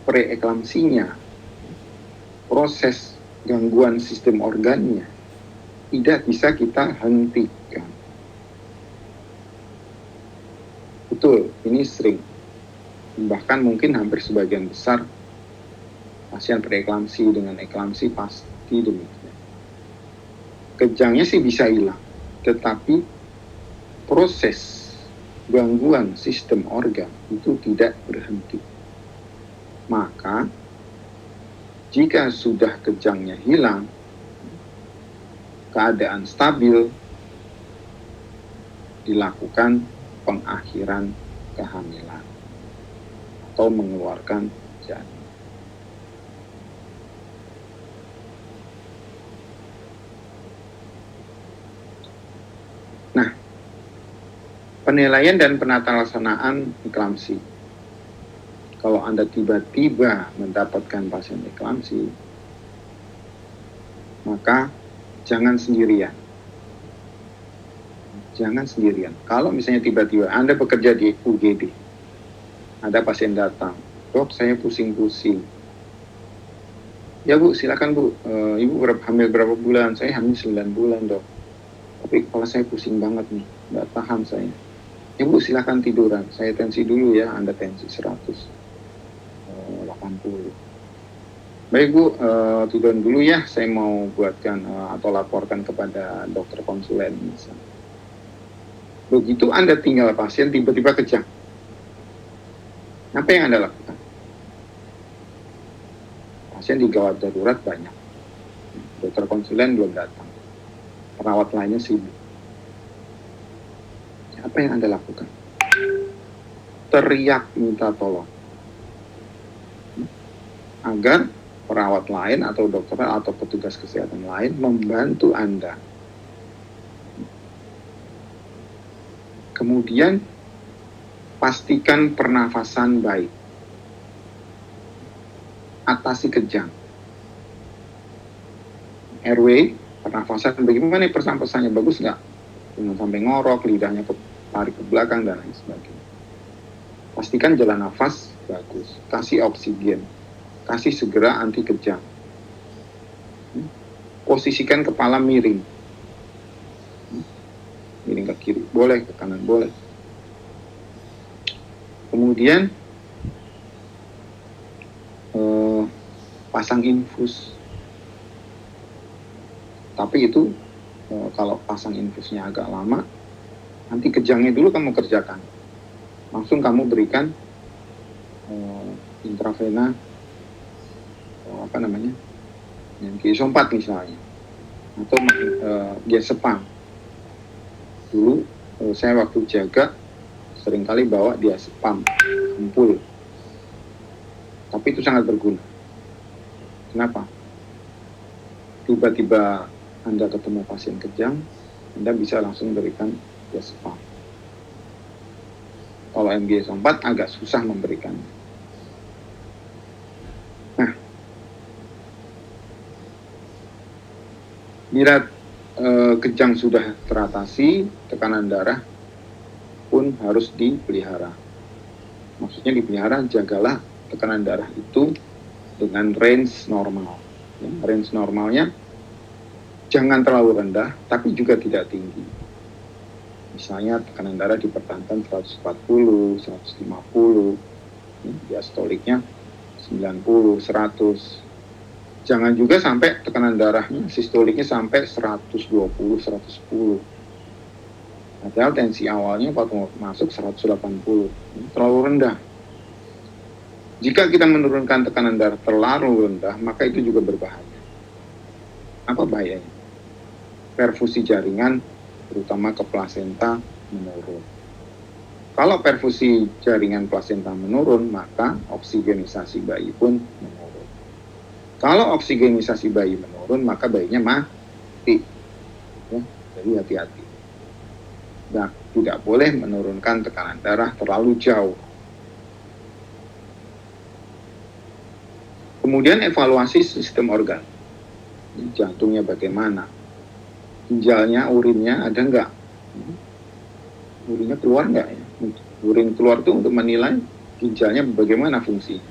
preeklamsinya, proses gangguan sistem organnya tidak bisa kita hentikan. Betul, ini sering. Bahkan mungkin hampir sebagian besar pasien preeklamsi dengan eklamsi pasti demikian. Kejangnya sih bisa hilang, tetapi proses gangguan sistem organ itu tidak berhenti. Maka jika sudah kejangnya hilang, keadaan stabil, dilakukan pengakhiran kehamilan atau mengeluarkan janin. Nah, penilaian dan penata laksanaan eklamsi. Kalau Anda tiba-tiba mendapatkan pasien eklamsi, maka jangan sendirian. Jangan sendirian. Kalau misalnya tiba-tiba Anda bekerja di UGD, ada pasien datang, dok saya pusing-pusing. Ya bu, silakan bu, ibu hamil berapa bulan? Saya hamil 9 bulan dok. Tapi kepala saya pusing banget nih, nggak tahan saya. Ya bu, silakan tiduran. Saya tensi dulu ya, Anda tensi 180. Baik bu, tiduran dulu ya, saya mau buatkan atau laporkan kepada dokter konsulen misalnya. Begitu Anda tinggal pasien tiba-tiba kejang, apa yang Anda lakukan? Pasien di gawat darurat banyak, dokter konsulen belum datang, perawat lainnya sibuk. Apa yang Anda lakukan? Teriak minta tolong agar perawat lain atau dokter atau petugas kesehatan lain membantu Anda. Kemudian pastikan pernafasan baik. Atasi kejang. RW, pernafasan bagaimana pernafasannya, bagus nggak? Jangan sampai ngorok, lidahnya tarik ke belakang, dan lain sebagainya. Pastikan jalan nafas bagus. Kasih oksigen. Kasih segera anti kejang. Posisikan kepala miring. Miring ke kiri boleh, ke kanan boleh. Kemudian pasang infus. Tapi itu kalau pasang infusnya agak lama, nanti kejangnya dulu kamu kerjakan. Langsung kamu berikan intravena yang G4 misalnya, atau G-Sepam. Dulu saya waktu jaga seringkali bawa dia sepam ampul, tapi itu sangat berguna. Kenapa? Tiba-tiba Anda ketemu pasien kejang, Anda bisa langsung berikan G-Sepam. Kalau MG-4 agak susah memberikan. Nah, bila kejang sudah teratasi, tekanan darah pun harus dipelihara. Maksudnya dipelihara, jagalah tekanan darah itu dengan range normal. Ya, range normalnya jangan terlalu rendah, tapi juga tidak tinggi. Misalnya tekanan darah dipertahankan 140, 150, diastoliknya 90, 100. Jangan juga sampai tekanan darahnya, sistoliknya sampai 120, 110. Padahal tensi awalnya waktu masuk 180, terlalu rendah. Jika kita menurunkan tekanan darah terlalu rendah, maka itu juga berbahaya. Apa bahayanya? Perfusi jaringan, terutama ke plasenta, menurun. Kalau perfusi jaringan plasenta menurun, maka oksigenisasi bayi pun menurun. Kalau oksigenisasi bayi menurun, maka bayinya mati. Ya, jadi hati-hati. Nah, tidak boleh menurunkan tekanan darah terlalu jauh. Kemudian evaluasi sistem organ. Jantungnya bagaimana? Ginjalnya, urinnya ada nggak? Urinnya keluar nggak ya? Urin keluar itu untuk menilai ginjalnya bagaimana fungsinya.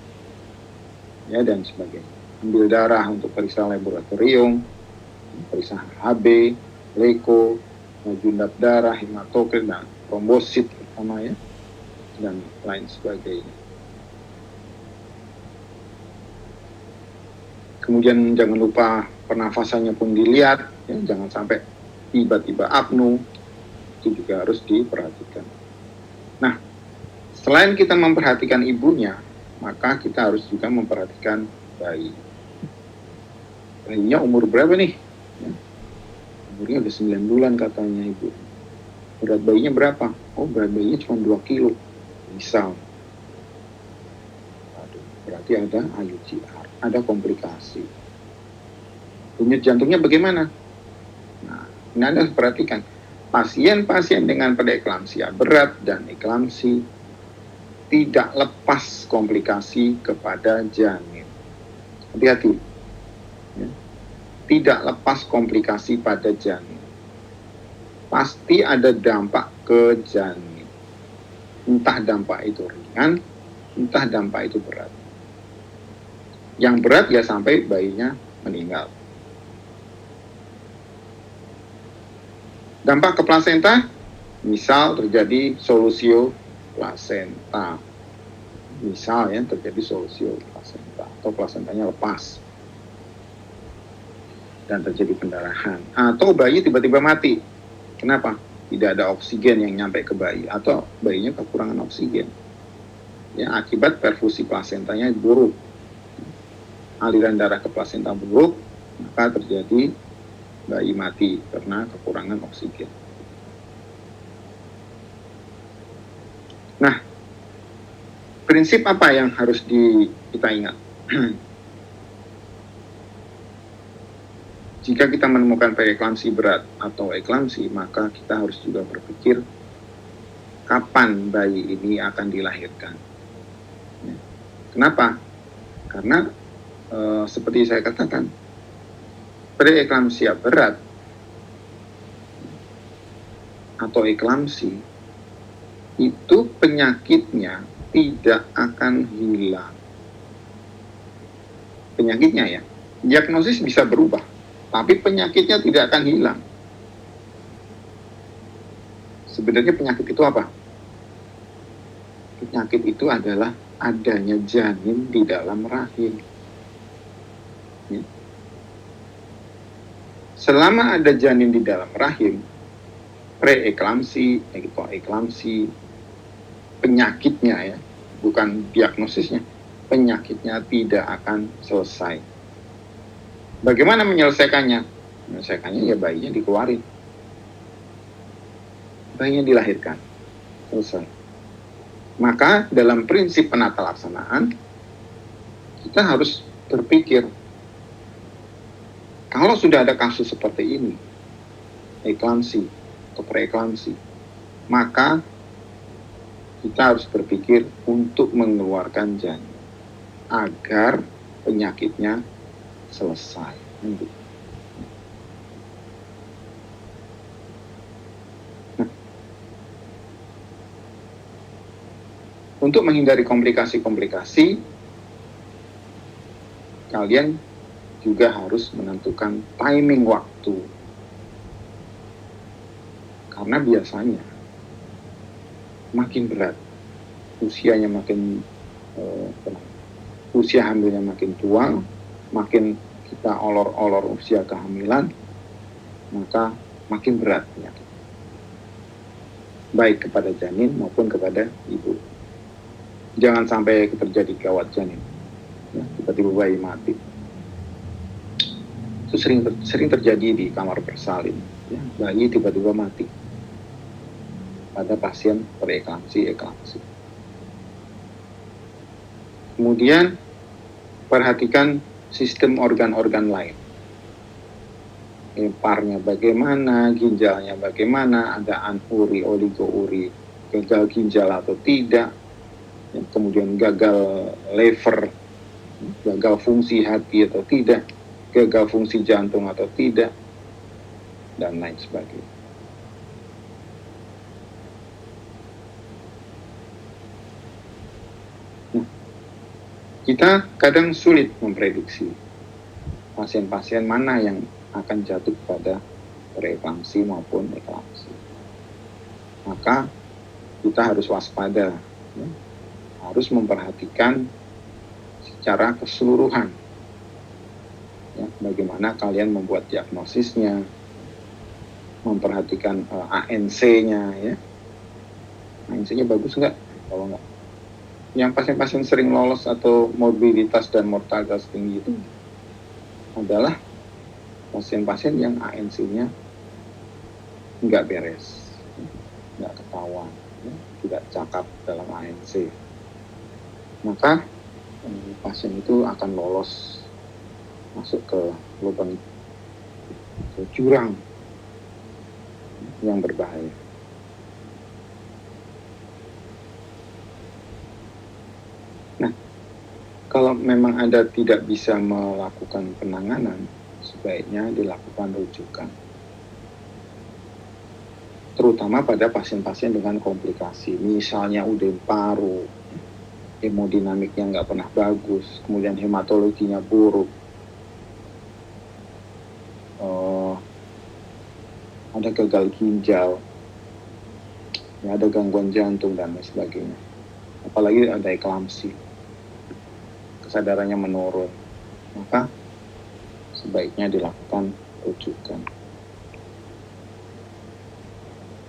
Ya, dan sebagainya. Ambil darah untuk periksa laboratorium, periksa HB, leko, jundap darah, hematokrit, dan trombosit terutama ya, dan lain sebagainya. Kemudian jangan lupa pernafasannya pun dilihat, ya, jangan sampai tiba-tiba apnu, itu juga harus diperhatikan. Nah, selain kita memperhatikan ibunya, maka kita harus juga memperhatikan bayi. Bayinya umur berapa nih? Ya, umurnya udah 9 bulan katanya ibu. Berat bayinya berapa? Oh, berat bayinya cuma 2 kilo. Misal. Aduh, berarti ada IUCR, ada komplikasi. Denyut jantungnya bagaimana? Nah, ini Anda perhatikan. Pasien-pasien dengan preeklamsia berat dan eklamsi tidak lepas komplikasi kepada janin. Hati-hati. Ya. Tidak lepas komplikasi pada janin. Pasti ada dampak ke janin. Entah dampak itu ringan, entah dampak itu berat. Yang berat ya sampai bayinya meninggal. Dampak ke plasenta, misal terjadi solusio plasenta. Misal ya terjadi solusio plasenta atau plasentanya lepas dan terjadi pendarahan, atau bayi tiba-tiba mati. Kenapa? Tidak ada oksigen yang nyampe ke bayi, atau bayinya kekurangan oksigen. Ya, akibat perfusi plasentanya buruk, aliran darah ke plasenta buruk, maka terjadi bayi mati karena kekurangan oksigen. Nah, prinsip apa yang harus kita ingat? Jika kita menemukan preeklamsi berat atau eklamsi, maka kita harus juga berpikir kapan bayi ini akan dilahirkan. Kenapa? Karena seperti saya katakan, preeklamsia berat atau eklamsi itu penyakitnya tidak akan hilang. Penyakitnya ya, diagnosis bisa berubah, tapi penyakitnya tidak akan hilang. Sebenarnya penyakit itu apa? Penyakit itu adalah adanya janin di dalam rahim. Ya. Selama ada janin di dalam rahim, preeklamsi, eklamsi, penyakitnya ya, bukan diagnosisnya, penyakitnya tidak akan selesai. Bagaimana menyelesaikannya? Menyelesaikannya ya bayinya dikeluarin. Bayinya dilahirkan. Selesai. Maka dalam prinsip penata laksanaan, kita harus berpikir, kalau sudah ada kasus seperti ini, eklamsi atau preeklamsi, maka kita harus berpikir untuk mengeluarkan janin agar penyakitnya selesai. Untuk menghindari komplikasi-komplikasi, kalian juga harus menentukan timing waktu. Karena biasanya makin berat, usianya makin usia hamilnya makin tua, makin kita olor-olor usia kehamilan, maka makin berat penyakit. Baik kepada janin maupun kepada ibu. Jangan sampai terjadi gawat janin, ya, tiba-tiba bayi mati. Itu sering terjadi di kamar bersalin, ya, bayi tiba-tiba mati pada pasien preeklamsi. Kemudian perhatikan sistem organ-organ lain. Parnya bagaimana, ginjalnya bagaimana, ada anuri, oligouri, gagal ginjal atau tidak. Kemudian gagal lever, gagal fungsi hati atau tidak, gagal fungsi jantung atau tidak, dan lain sebagainya. Nah, kita kadang sulit memprediksi pasien-pasien mana yang akan jatuh pada preeklamsi maupun eklamsi. Maka kita harus waspada, ya, harus memperhatikan secara keseluruhan, ya, bagaimana kalian membuat diagnosisnya, memperhatikan ANC-nya, ya, ANC-nya bagus nggak? Kalau nggak, yang pasien-pasien sering lolos atau morbiditas dan mortalitas tinggi itu adalah pasien-pasien yang ANC-nya nggak beres, nggak ketahuan, ya, tidak cakap dalam ANC. Maka pasien itu akan lolos masuk ke lubang, ke jurang yang berbahaya. Nah, kalau memang Anda tidak bisa melakukan penanganan, sebaiknya dilakukan rujukan. Terutama pada pasien-pasien dengan komplikasi, misalnya udem paru, hemodinamiknya nggak pernah bagus, kemudian hematologinya buruk, ada gagal ginjal, ya, ada gangguan jantung dan lain sebagainya. Apalagi ada eklamsi, kesadarannya menurun, maka sebaiknya dilakukan rujukan.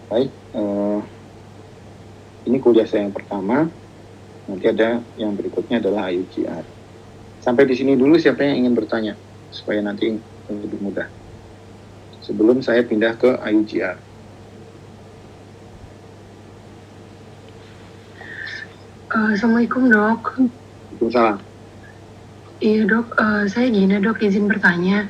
Baik, ini kuliah saya yang pertama. Nanti ada yang berikutnya adalah IUGR. Sampai di sini dulu, siapa yang ingin bertanya supaya nanti lebih mudah sebelum saya pindah ke IUGR. Assalamualaikum dok. Waalaikumsalam. Iya dok, saya Gina dok, izin bertanya.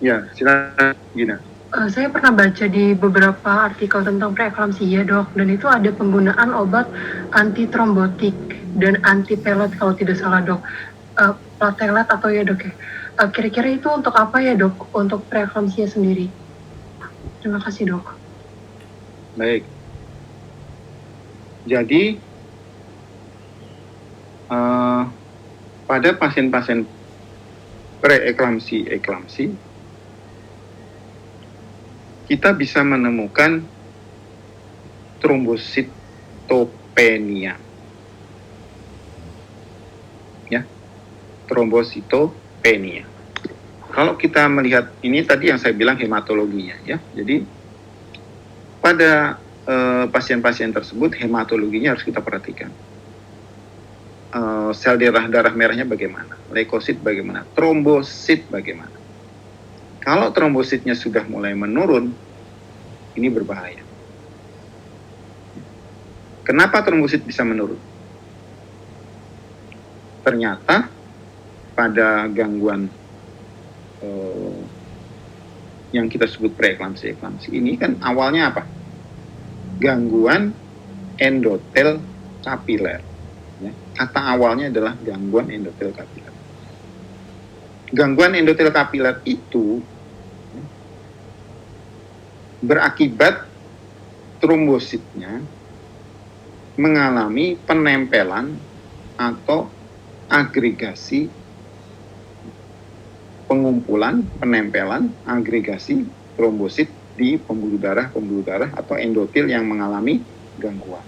Ya, silakan Gina. Saya pernah baca di beberapa artikel tentang preeklamsia dok, dan itu ada penggunaan obat anti trombotik dan anti pelet kalau tidak salah dok. Platelet atau ya dok ya. Kira-kira itu untuk apa ya dok, untuk preeklamsia sendiri? Terima kasih dok. Baik. Jadi pada pasien-pasien preeklamsi, kita bisa menemukan trombositopenia. Ya, trombositopenia. Kalau kita melihat ini tadi yang saya bilang hematologinya, ya. Jadi pada pasien-pasien tersebut hematologinya harus kita perhatikan. Sel darah merahnya bagaimana, leukosit bagaimana, trombosit bagaimana. Kalau trombositnya sudah mulai menurun, ini berbahaya. Kenapa trombosit bisa menurun? Ternyata pada gangguan yang kita sebut preeklamsi ini kan awalnya apa? Gangguan endotel kapiler. Ya, kata awalnya adalah gangguan endotel kapiler. Gangguan endotel kapiler itu berakibat trombositnya mengalami penempelan atau agregasi, pengumpulan, penempelan, agregasi trombosit di pembuluh darah atau endotel yang mengalami gangguan.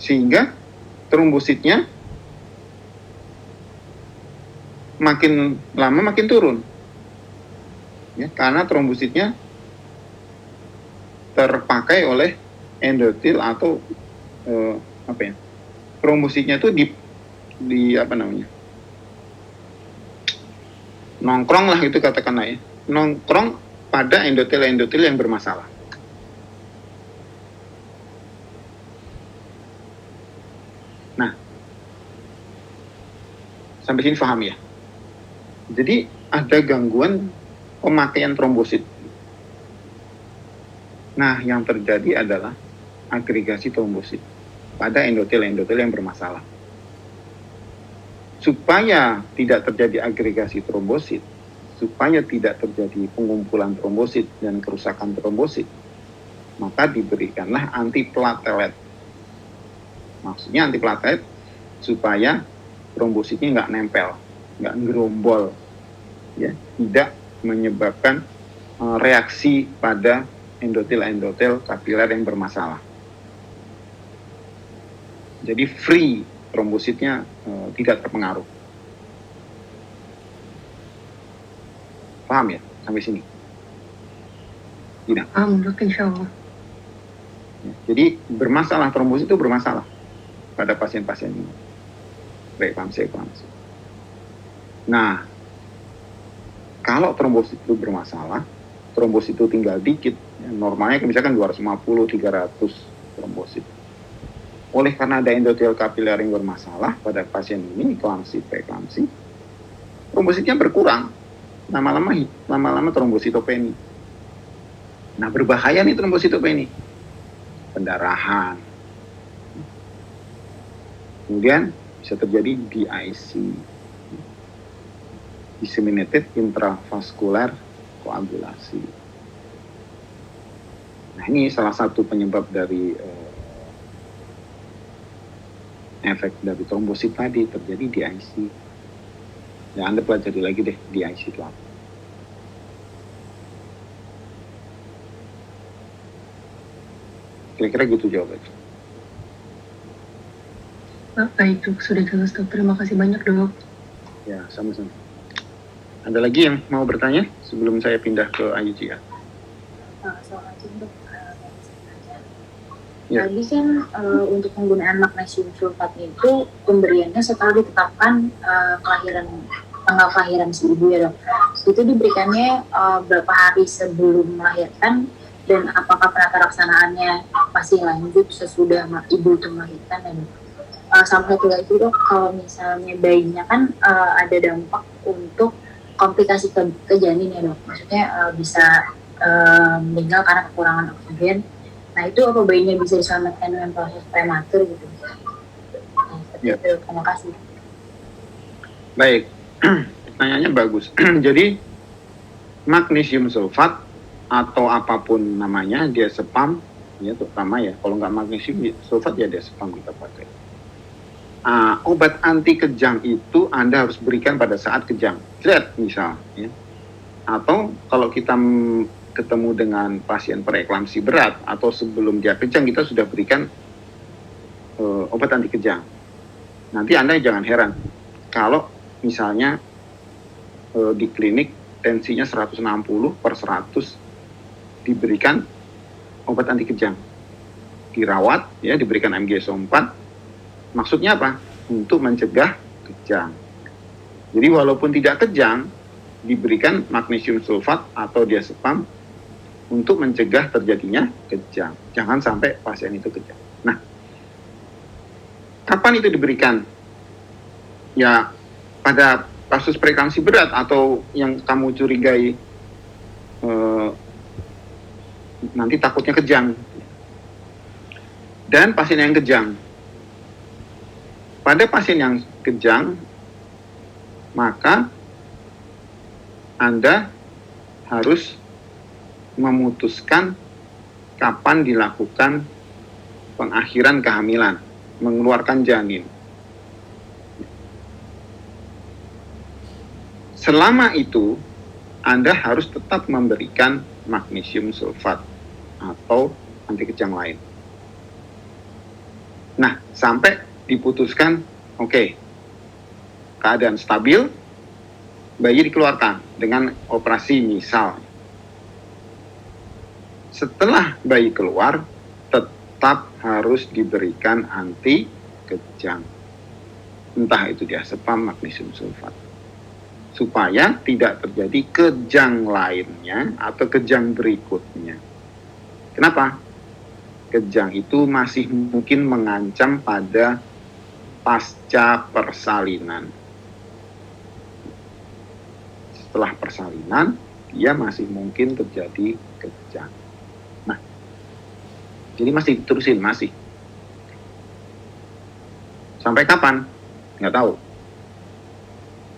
Sehingga trombositnya makin lama makin turun. Ya, karena trombositnya terpakai oleh endotel atau trombositnya itu di apa namanya? Nongkrong lah itu katakanlah ya. Nongkrong pada endotel yang bermasalah. Nah, sampai sini paham ya? Jadi ada gangguan pemakaian trombosit. Nah, yang terjadi adalah agregasi trombosit pada endotel yang bermasalah. Supaya tidak terjadi agregasi trombosit, supaya tidak terjadi pengumpulan trombosit dan kerusakan trombosit, maka diberikanlah antiplatelet. Maksudnya antiplatelet supaya trombositnya nggak nempel, nggak gerombol, ya, tidak menyebabkan reaksi pada endotel kapiler yang bermasalah. Jadi free trombositnya tidak terpengaruh. Paham ya sampai sini? Tidak. Paham dok, insya Allah. Jadi bermasalah, trombosit itu bermasalah pada pasien-pasien ini. Preeklamsi. Nah, kalau trombosit itu bermasalah, trombosit itu tinggal dikit, ya, normalnya misalkan 250-300 trombosit. Oleh karena ada endotel kapiler yang bermasalah pada pasien ini, preeklamsi, trombositnya berkurang, lama-lama trombositopeni. Nah, berbahaya nih trombositopeni, pendarahan, kemudian bisa terjadi DIC, disseminated intravascular koagulasi. Nah, ini salah satu penyebab dari efek dari trombosit tadi, terjadi DIC. Ya, Anda pelajari lagi deh DIC itu apa. Kira-kira gitu jawabannya. Baik dok, sudah jelas dok. Terima kasih banyak dok. Ya, sama-sama. Ada lagi yang mau bertanya sebelum saya pindah ke Ayuji ya? Assalamualaikum dok. Ya. Tadi kan untuk penggunaan magnesium sulfat itu pemberiannya setelah ditetapkan tanggal kelahiran si ibu ya dok. Itu diberikannya berapa hari sebelum melahirkan, dan apakah penata laksanaannya masih lanjut sesudah ibu itu melahirkan ya dok? Sama satu lagi dok, kalau misalnya bayinya kan ada dampak untuk komplikasi ke janin ya dok, maksudnya bisa meninggal karena kekurangan oksigen. Nah itu apa bayinya bisa diselamatkan dengan proses prematur gitu? Nah, seperti Ya. itu. Terima kasih. Baik, pertanyaannya bagus. Jadi magnesium sulfat atau apapun namanya diazepam, ya terutama ya, kalau nggak magnesium sulfat ya diazepam kita pakai. Obat anti kejang itu Anda harus berikan pada saat kejang, misal, ya. Atau kalau kita ketemu dengan pasien preeklamsi berat atau sebelum dia kejang, kita sudah berikan obat anti kejang. Nanti Anda jangan heran kalau misalnya di klinik tensinya 160 per 100 diberikan obat anti kejang, dirawat, ya, diberikan MgSO4. Maksudnya apa? Untuk mencegah kejang. Jadi walaupun tidak kejang, diberikan magnesium sulfat atau diazepam untuk mencegah terjadinya kejang. Jangan sampai pasien itu kejang. Nah, kapan itu diberikan? Ya, pada kasus preeklamsi berat atau yang kamu curigai nanti takutnya kejang. Dan pasien yang kejang. Pada pasien yang kejang, maka Anda harus memutuskan kapan dilakukan pengakhiran kehamilan, mengeluarkan janin. Selama itu, Anda harus tetap memberikan magnesium sulfat atau anti kejang lain. Nah, sampai diputuskan, oke, keadaan stabil, bayi dikeluarkan dengan operasi misal. Setelah bayi keluar, tetap harus diberikan anti kejang. Entah itu diazepam, magnesium sulfat. Supaya tidak terjadi kejang lainnya atau kejang berikutnya. Kenapa? Kejang itu masih mungkin mengancam pada pasca persalinan. Setelah persalinan, dia masih mungkin terjadi kejang. Nah, jadi masih diterusin, masih. Sampai kapan? Nggak tahu.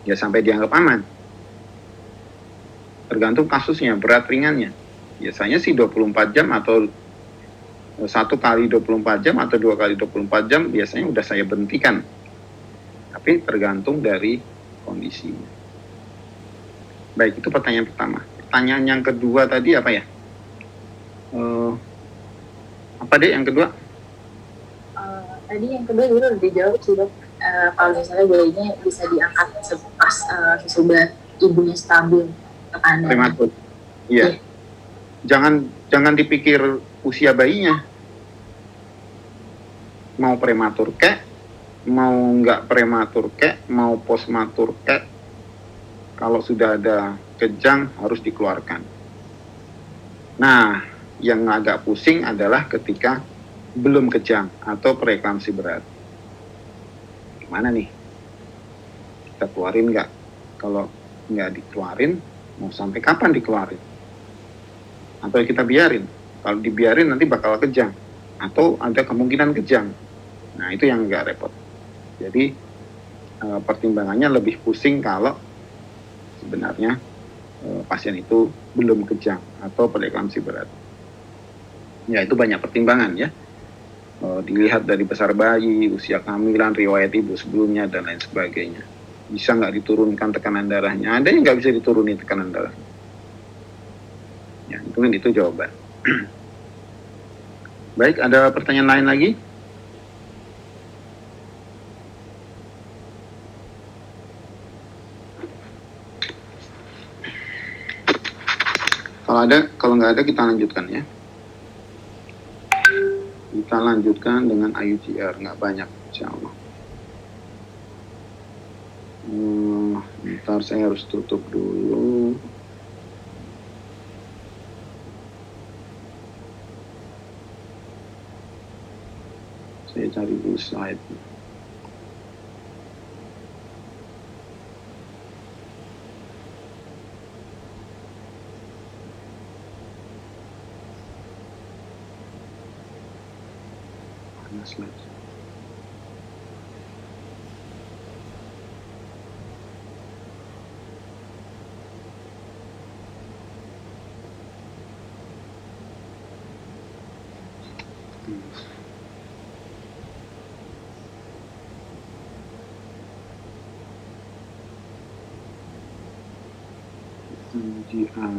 Ya sampai dianggap aman. Tergantung kasusnya, berat ringannya. Biasanya sih 24 jam atau 1 kali 24 jam atau 2 kali 24 jam biasanya udah saya berhentikan. Tapi tergantung dari kondisinya. Baik, itu pertanyaan pertama. Pertanyaan yang kedua tadi apa ya? Apa deh yang kedua? Tadi yang kedua dulu udah dijawab sih dok. Kalau misalnya bayinya bisa diangkat pas sesudah ibunya stabil tekanan. Prematur. Iya. Jangan dipikir usia bayinya. Mau prematur kek, mau nggak prematur kek, mau postmatur kek, kalau sudah ada kejang harus dikeluarkan. Nah, yang agak pusing adalah ketika belum kejang atau preeklamsi berat. Gimana nih? Kita keluarin nggak? Kalau nggak dikeluarin, mau sampai kapan dikeluarin? Atau kita biarin? Kalau dibiarin nanti bakal kejang. Atau ada kemungkinan kejang. Nah, itu yang nggak repot. Jadi, pertimbangannya lebih pusing kalau sebenarnya pasien itu belum kejang atau preeklamsi berat. Ya, itu banyak pertimbangan ya. Dilihat dari besar bayi, usia kehamilan, riwayat ibu sebelumnya, dan lain sebagainya. Bisa nggak diturunkan tekanan darahnya? Ada yang nggak bisa diturunin tekanan darah. Ya, itu jawaban. Baik, ada pertanyaan lain lagi? Kalau nggak ada kita lanjutkan ya. Kita lanjutkan dengan IUCR, nggak banyak, insya Allah. Ntar saya harus tutup dulu. Saya cari dulu slide. mana slide? GR-nya.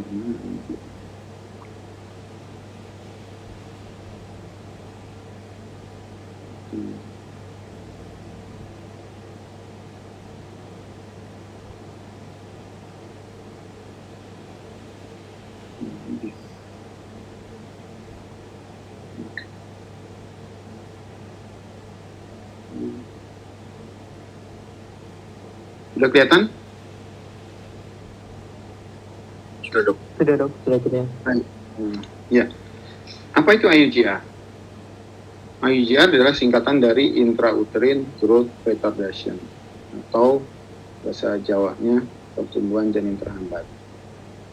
Sudah kelihatan? Sudah dok, sudah kelihatan. Ya. Apa itu IUGR? IUGR adalah singkatan dari intrauterine growth retardation atau bahasa Jawanya pertumbuhan janin terhambat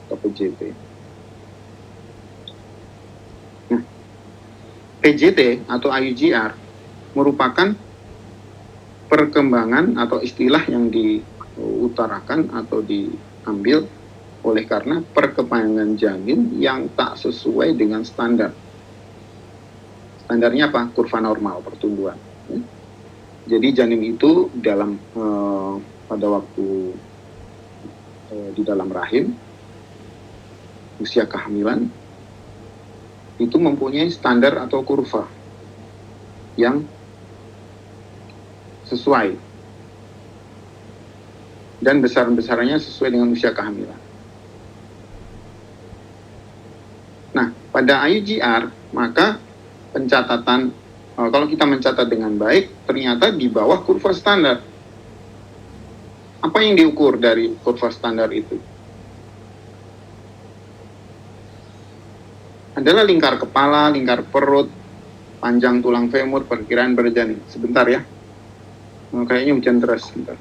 atau PJT. Nah, PJT atau IUGR merupakan perkembangan atau istilah yang diutarakan atau diambil oleh karena perkembangan janin yang tak sesuai dengan standar. Standarnya apa? Kurva normal pertumbuhan. Jadi janin itu dalam pada waktu di dalam rahim, usia kehamilan, itu mempunyai standar atau kurva yang sesuai dan besar-besarnya sesuai dengan usia kehamilan. Nah, pada IUGR maka pencatatan kalau kita mencatat dengan baik ternyata di bawah kurva standar. Apa yang diukur dari kurva standar itu? Adalah lingkar kepala, lingkar perut, panjang tulang femur, perkiraan berjanin. Sebentar ya. Kayaknya hujan deras sebentar.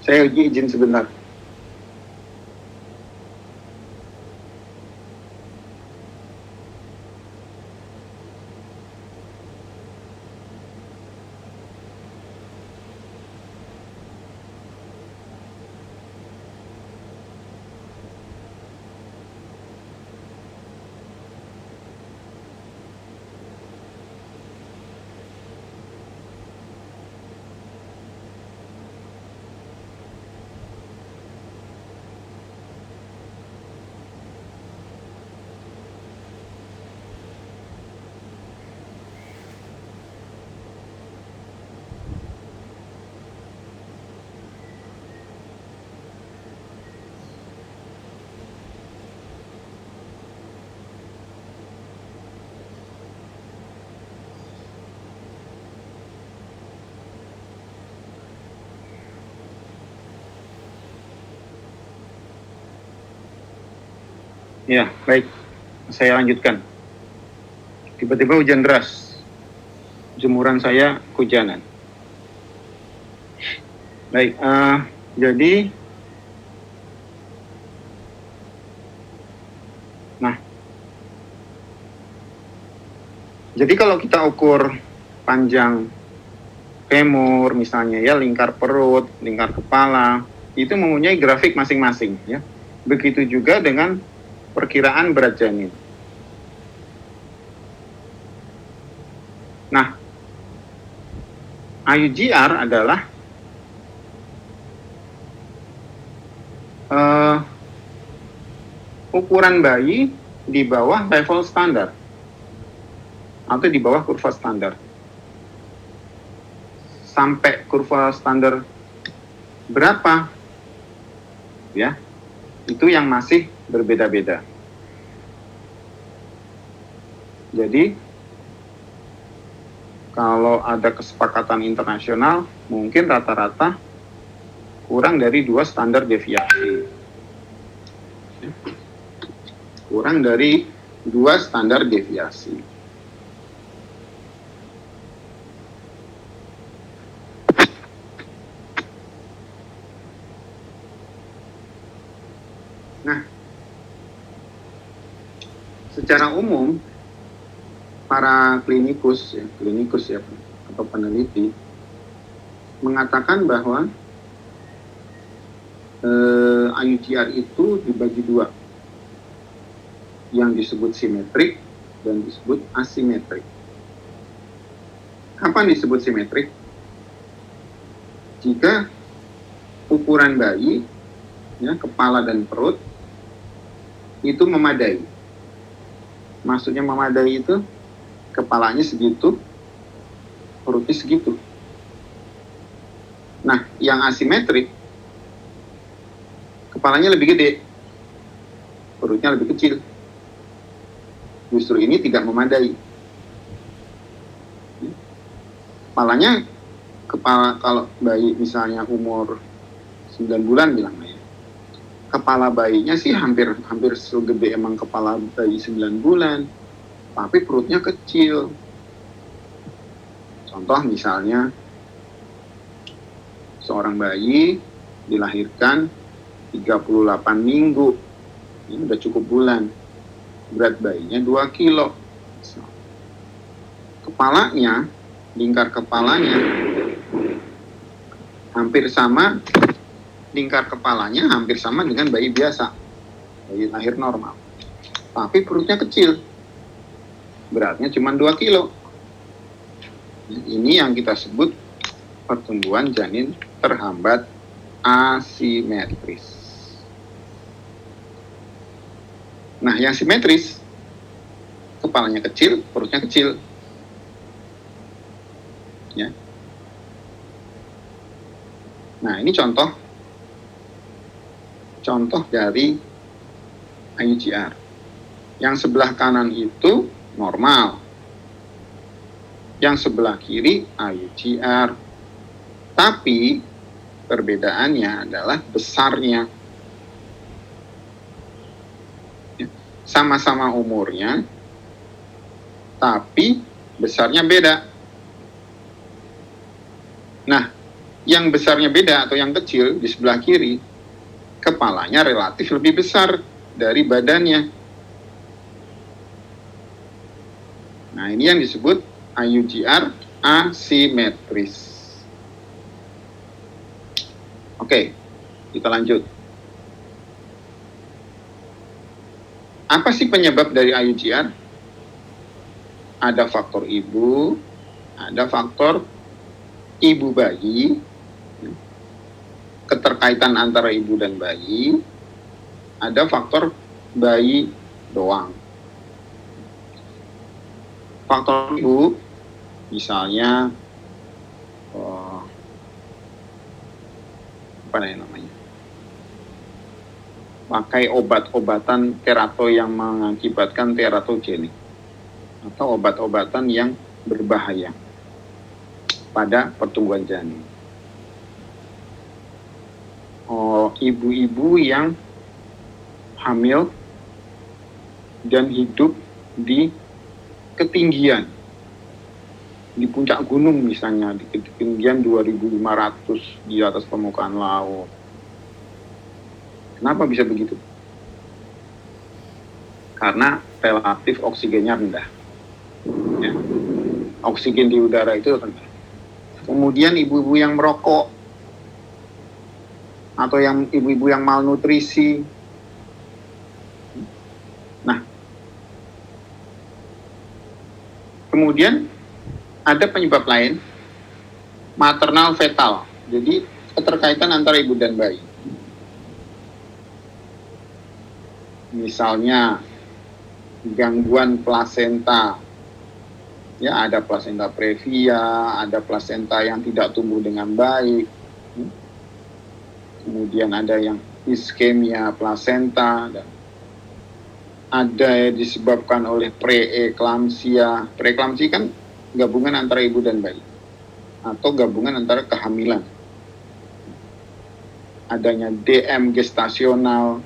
Saya izin sebentar. Ya, baik. Saya lanjutkan. Tiba-tiba hujan deras. Jemuran saya kehujanan. Baik, jadi kalau kita ukur panjang femur misalnya ya, lingkar perut, lingkar kepala, itu mempunyai grafik masing-masing ya. Begitu juga dengan perkiraan berat janin. Nah, IUGR adalah ukuran bayi di bawah level standar atau di bawah kurva standar. Sampai kurva standar berapa? Ya, itu yang masih berbeda-beda. Jadi, kalau ada kesepakatan internasional, mungkin rata-rata kurang dari 2 standar deviasi. Kurang dari 2 standar deviasi. Nah, secara umum para klinikus ya atau peneliti mengatakan bahwa IUGR itu dibagi dua, yang disebut simetrik dan disebut asimetrik. Kapan disebut simetrik? Jika ukuran bayi, ya, kepala dan perut itu memadai. Maksudnya memadai itu kepalanya segitu, perutnya segitu. Nah, yang asimetrik, kepalanya lebih gede, perutnya lebih kecil. Justru ini tidak memadai. Kepala kalau bayi misalnya umur 9 bulan bilangnya, kepala bayinya sih hampir segede emang kepala bayi 9 bulan, tapi perutnya kecil. Contoh misalnya, seorang bayi dilahirkan 38 minggu, ini udah cukup bulan, berat bayinya 2 kilo. Kepalanya, lingkar kepalanya hampir sama, dengan bayi biasa, bayi lahir normal. Tapi perutnya kecil, beratnya cuma 2 kilo. Ini yang kita sebut pertumbuhan janin terhambat asimetris. Nah, yang simetris, kepalanya kecil, perutnya kecil. Ya. Nah, ini contoh dari IUGR. Yang sebelah kanan itu normal, yang sebelah kiri IUGR. Tapi perbedaannya adalah besarnya. Sama-sama umurnya, tapi besarnya beda. Nah, yang besarnya beda atau yang kecil di sebelah kiri, kepalanya relatif lebih besar dari badannya. Nah, ini yang disebut IUGR asimetris. Oke, kita lanjut. Apa sih penyebab dari IUGR? Ada faktor ibu, ada faktor ibu bayi, keterkaitan antara ibu dan bayi, ada faktor bayi doang. Faktor ibu, misalnya pakai obat-obatan terato yang mengakibatkan teratogenik atau obat-obatan yang berbahaya pada pertumbuhan janin. Ibu-ibu yang hamil dan hidup di ketinggian, di puncak gunung misalnya, di ketinggian 2.500 di atas permukaan laut. Kenapa bisa begitu? Karena relatif oksigennya rendah. Ya. Oksigen di udara itu rendah. Kemudian ibu-ibu yang merokok, atau yang ibu-ibu yang malnutrisi. Nah, kemudian ada penyebab lain, maternal fetal. Jadi keterkaitan antara ibu dan bayi. Misalnya gangguan plasenta. Ya, ada plasenta previa, ada plasenta yang tidak tumbuh dengan baik. Kemudian ada yang iskemia plasenta, dan ada yang disebabkan oleh preeklamsia. Preeklamsia kan gabungan antara ibu dan bayi, atau gabungan antara kehamilan. Adanya DM gestasional,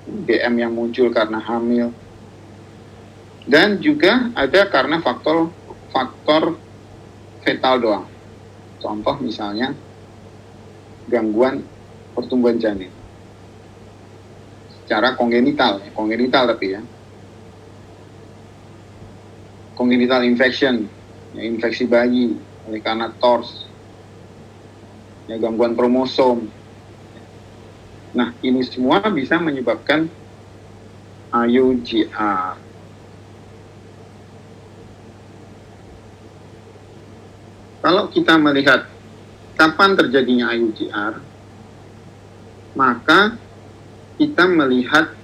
DM yang muncul karena hamil, dan juga ada karena faktor fetal doang. Contoh misalnya gangguan pertumbuhan janin secara kongenital tapi ya. congenital infection, ya, infeksi bayi oleh karena TORS, ya, gangguan kromosom. Nah, ini semua bisa menyebabkan IUGR. Kalau kita melihat kapan terjadinya IUGR, maka kita melihat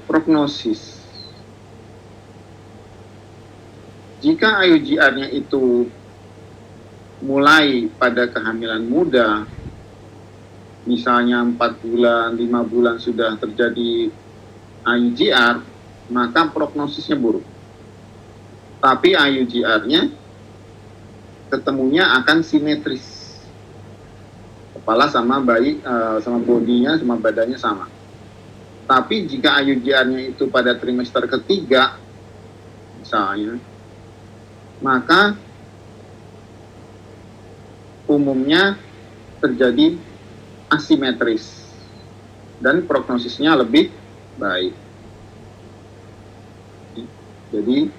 prognosis. Jika IUGR-nya itu mulai pada kehamilan muda, misalnya 4 bulan, 5 bulan sudah terjadi IUGR, maka prognosisnya buruk. Tapi IUGR-nya ketemunya akan simetris. Kepala sama bayi, sama bodinya, sama badannya sama. Tapi jika IUGR-nya itu pada trimester ketiga, misalnya, maka umumnya terjadi asimetris dan prognosisnya lebih baik. Jadi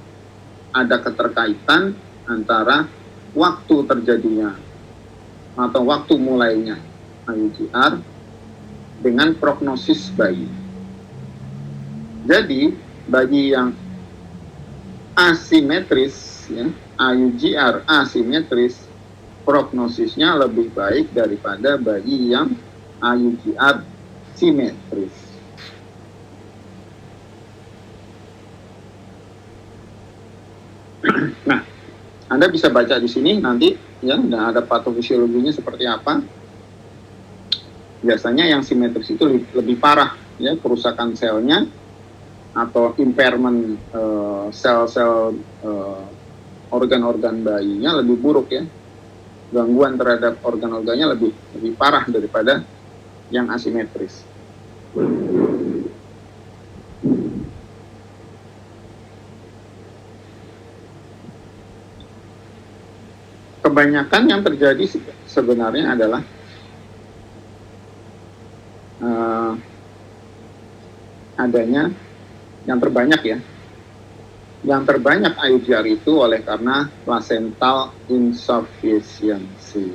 ada keterkaitan antara waktu terjadinya atau waktu mulainya IUGR dengan prognosis bayi. Jadi bagi yang asimetris, ya, IUGR asimetris, prognosisnya lebih baik daripada bayi yang IUGR simetris. Nah, Anda bisa baca di sini nanti, ya, dan ada patofisiologinya seperti apa. Biasanya yang simetris itu lebih parah, ya, kerusakan selnya atau impairment sel-sel organ-organ bayinya lebih buruk, ya. Gangguan terhadap organ-organnya lebih parah daripada yang asimetris. Kebanyakan yang terjadi sebenarnya adalah adanya yang terbanyak, ya. Yang terbanyak IUGR itu oleh karena placental insufficiency.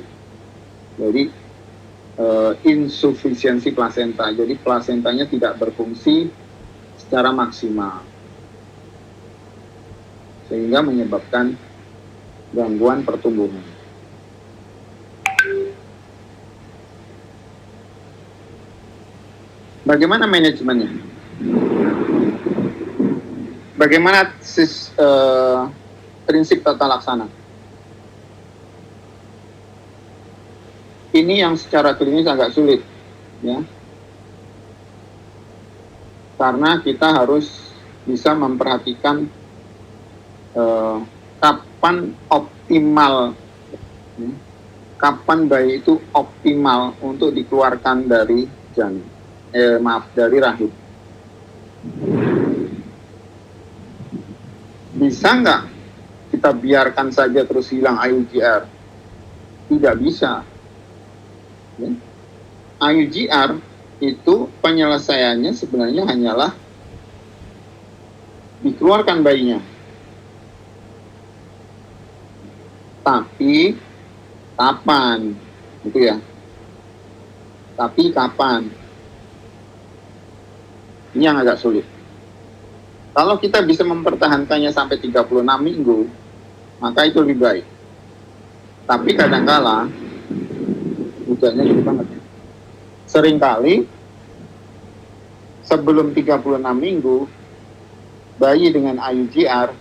Jadi insufisiensi plasenta. Jadi plasentanya tidak berfungsi secara maksimal, sehingga menyebabkan gangguan pertumbuhan. Bagaimana manajemennya? Bagaimana prinsip tata laksana? Ini yang secara klinis agak sulit, ya, karena kita harus bisa memperhatikan kapan optimal, ya, kapan bayi itu optimal untuk dikeluarkan dari janin, dari rahim. Bisa nggak kita biarkan saja terus hilang IUGR? Tidak bisa. Ya. IUGR itu penyelesaiannya sebenarnya hanyalah dikeluarkan bayinya. Tapi kapan? Gitu, ya. Tapi kapan? Ini yang agak sulit. Kalau kita bisa mempertahankannya sampai 36 minggu, maka itu lebih baik. Tapi kadangkala, hujannya gede banget. Seringkali, sebelum 36 minggu, bayi dengan IUGR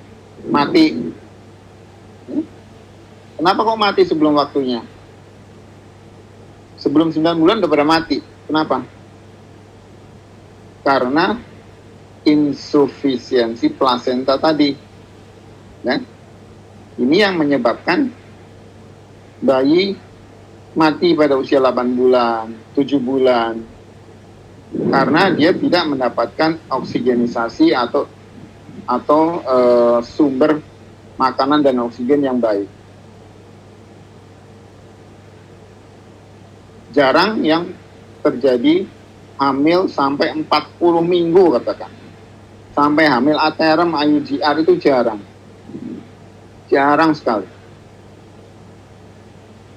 mati. Kenapa kok mati sebelum waktunya? Sebelum 9 bulan udah pada mati. Kenapa? Karena insufisiensi plasenta tadi, ya? Ini yang menyebabkan bayi mati pada usia 8 bulan, 7 bulan, karena dia tidak mendapatkan oksigenisasi atau sumber makanan dan oksigen yang baik. Jarang yang terjadi hamil sampai 40 minggu, katakan. sampai hamil aterem IUGR itu jarang sekali.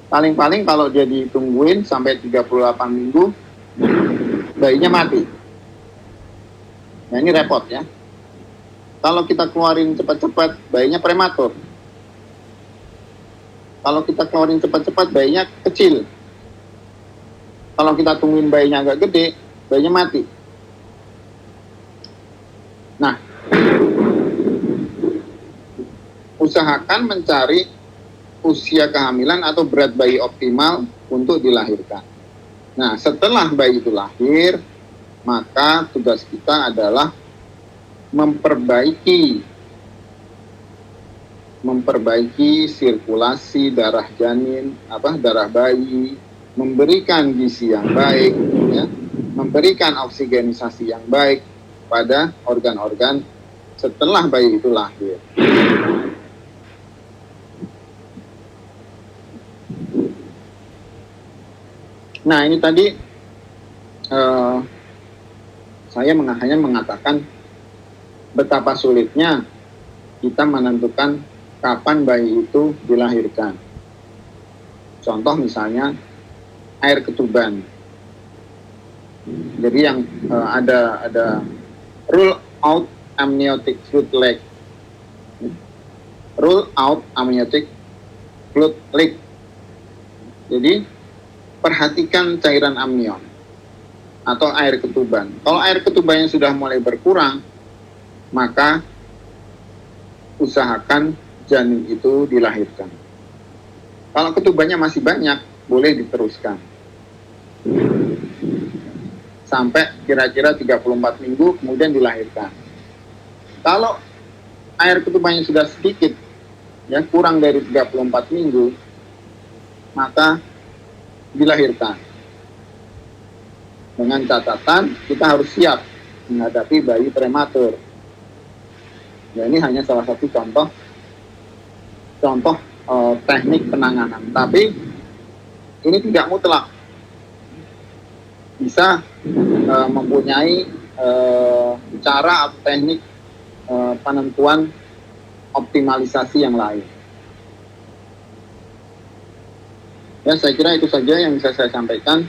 Paling-paling kalau dia ditungguin sampai 38 minggu, bayinya mati. Nah ini repot ya. Kalau kita keluarin cepat-cepat, bayinya prematur. Kalau kita keluarin cepat-cepat, bayinya kecil. Kalau kita tungguin bayinya agak gede, bayinya mati. Nah, usahakan mencari usia kehamilan atau berat bayi optimal untuk dilahirkan. Nah, setelah bayi itu lahir, maka tugas kita adalah memperbaiki sirkulasi darah janin, darah bayi, memberikan gizi yang baik, ya, memberikan oksigenisasi yang baik pada organ-organ setelah bayi itu lahir. Nah ini tadi saya hanya mengatakan betapa sulitnya kita menentukan kapan bayi itu dilahirkan. Contoh misalnya air ketuban. Jadi yang ada rule out amniotic fluid leak. Rule out amniotic fluid leak. Jadi perhatikan cairan amnion atau air ketuban. Kalau air ketubannya sudah mulai berkurang, maka usahakan janin itu dilahirkan. Kalau ketubannya masih banyak, boleh diteruskan. Sampai kira-kira 34 minggu, kemudian dilahirkan. Kalau air ketubannya sudah sedikit, ya kurang dari 34 minggu, maka dilahirkan. Dengan catatan kita harus siap menghadapi bayi prematur. Ya, ini hanya salah satu contoh teknik penanganan. Tapi ini tidak mutlak. Bisa mempunyai cara atau teknik penentuan optimalisasi yang lain. Ya, saya kira itu saja yang bisa saya sampaikan.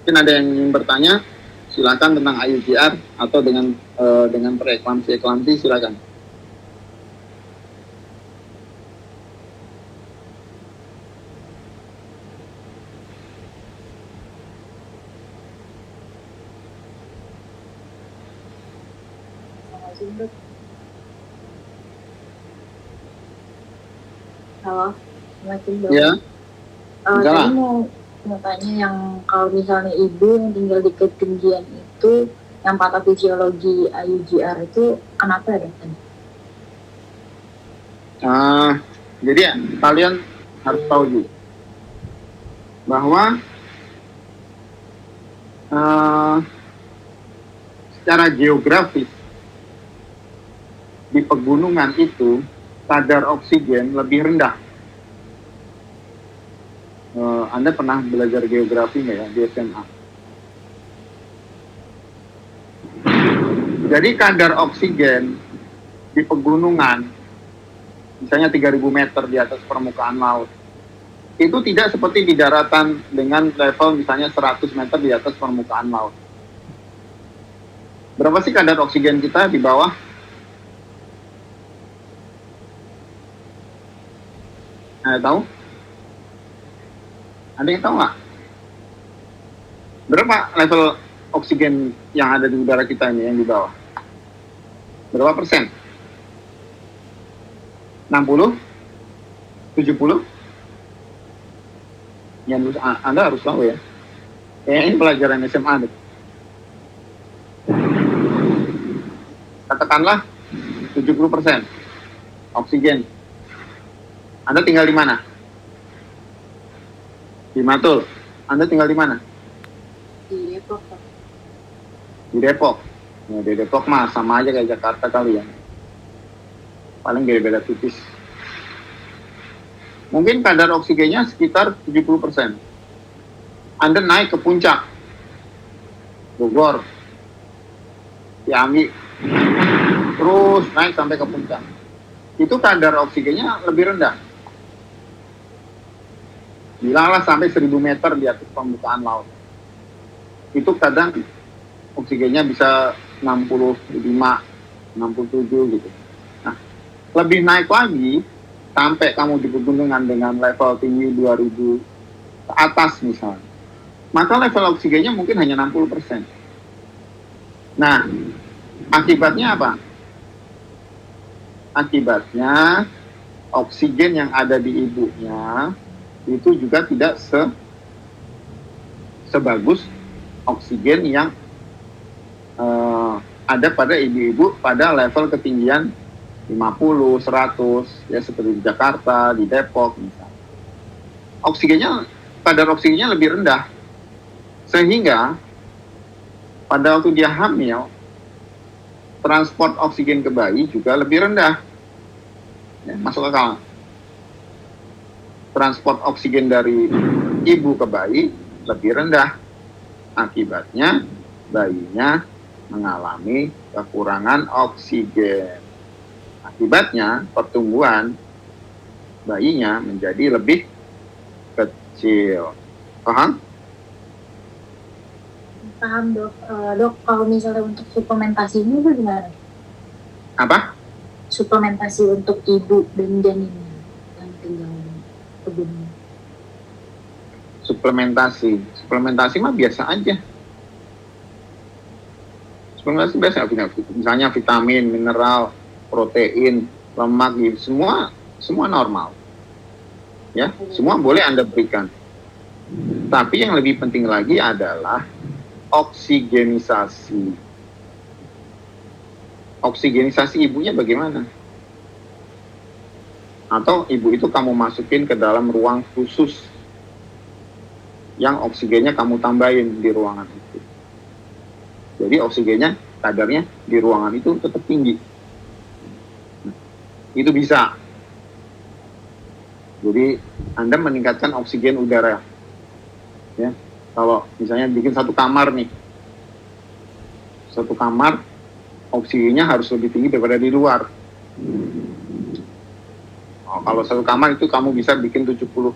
Mungkin ada yang ingin bertanya, silakan tentang IUGR atau dengan preeklamsi, silakan. Halo, Assalamualaikum dok. Ya. Tadi mau tanya yang kalau misalnya ibu yang tinggal di ketinggian itu, yang patofisiologi IUGR itu kenapa ya dok? Jadi ya, kalian harus tahu juga bahwa secara geografis di pegunungan itu kadar oksigen lebih rendah. Anda pernah belajar geografi nggak ya di SMA? Jadi kadar oksigen di pegunungan, misalnya 3.000 meter di atas permukaan laut, itu tidak seperti di daratan dengan level misalnya 100 meter di atas permukaan laut. Berapa sih kadar oksigen kita di bawah? Ada tahu? Ada yang tahu nggak? Berapa level oksigen yang ada di udara kita ini yang di bawah? Berapa persen? 60? 70? Anda harus tahu ya. Ini pelajaran SMA deh. Katakanlah 70% oksigen. Anda tinggal di mana? Di Matul. Anda tinggal di mana? Di Depok. Di Depok. Ya, di Depok mah sama aja kayak Jakarta kali ya. Paling beda-beda tipis. Mungkin kadar oksigennya sekitar 70%. Anda naik ke puncak Bogor, diambil terus naik sampai ke puncak. Itu kadar oksigennya lebih rendah. Bilanglah sampai 1000 meter di atas permukaan laut. Itu kadang oksigennya bisa 65, 67 gitu. Nah, lebih naik lagi sampai kamu di pegunungan dengan level tinggi 2000 ke atas misalnya. Maka level oksigennya mungkin hanya 60%. Nah, akibatnya apa? Akibatnya oksigen yang ada di ibunya itu juga tidak sebagus oksigen yang ada pada ibu-ibu pada level ketinggian 50, 100, ya seperti di Jakarta, di Depok misalnya. Kadar oksigennya lebih rendah. Sehingga pada waktu dia hamil, transport oksigen ke bayi juga lebih rendah. Ya, masuk akal. Transport oksigen dari ibu ke bayi lebih rendah. Akibatnya bayinya mengalami kekurangan oksigen. Akibatnya pertumbuhan bayinya menjadi lebih kecil. Paham? Paham dok. Dok, kalau misalnya untuk suplementasi ini gimana? Apa? Suplementasi untuk ibu dan janinnya yang tinggal di kebun. Suplementasi mah biasa aja. Suplementasi biasa, misalnya vitamin, mineral, protein, lemak, gitu. Semua normal. Ya, semua boleh Anda berikan. Tapi yang lebih penting lagi adalah oksigenisasi. Oksigenisasi ibunya bagaimana? Atau ibu itu kamu masukin ke dalam ruang khusus yang oksigennya kamu tambahin di ruangan itu. Jadi oksigennya, kadarnya di ruangan itu tetap tinggi. Itu bisa. Jadi Anda meningkatkan oksigen udara. Ya, kalau misalnya bikin satu kamar nih, satu kamar oksigennya harus lebih tinggi daripada di luar. Kalau satu kamar itu kamu bisa bikin 70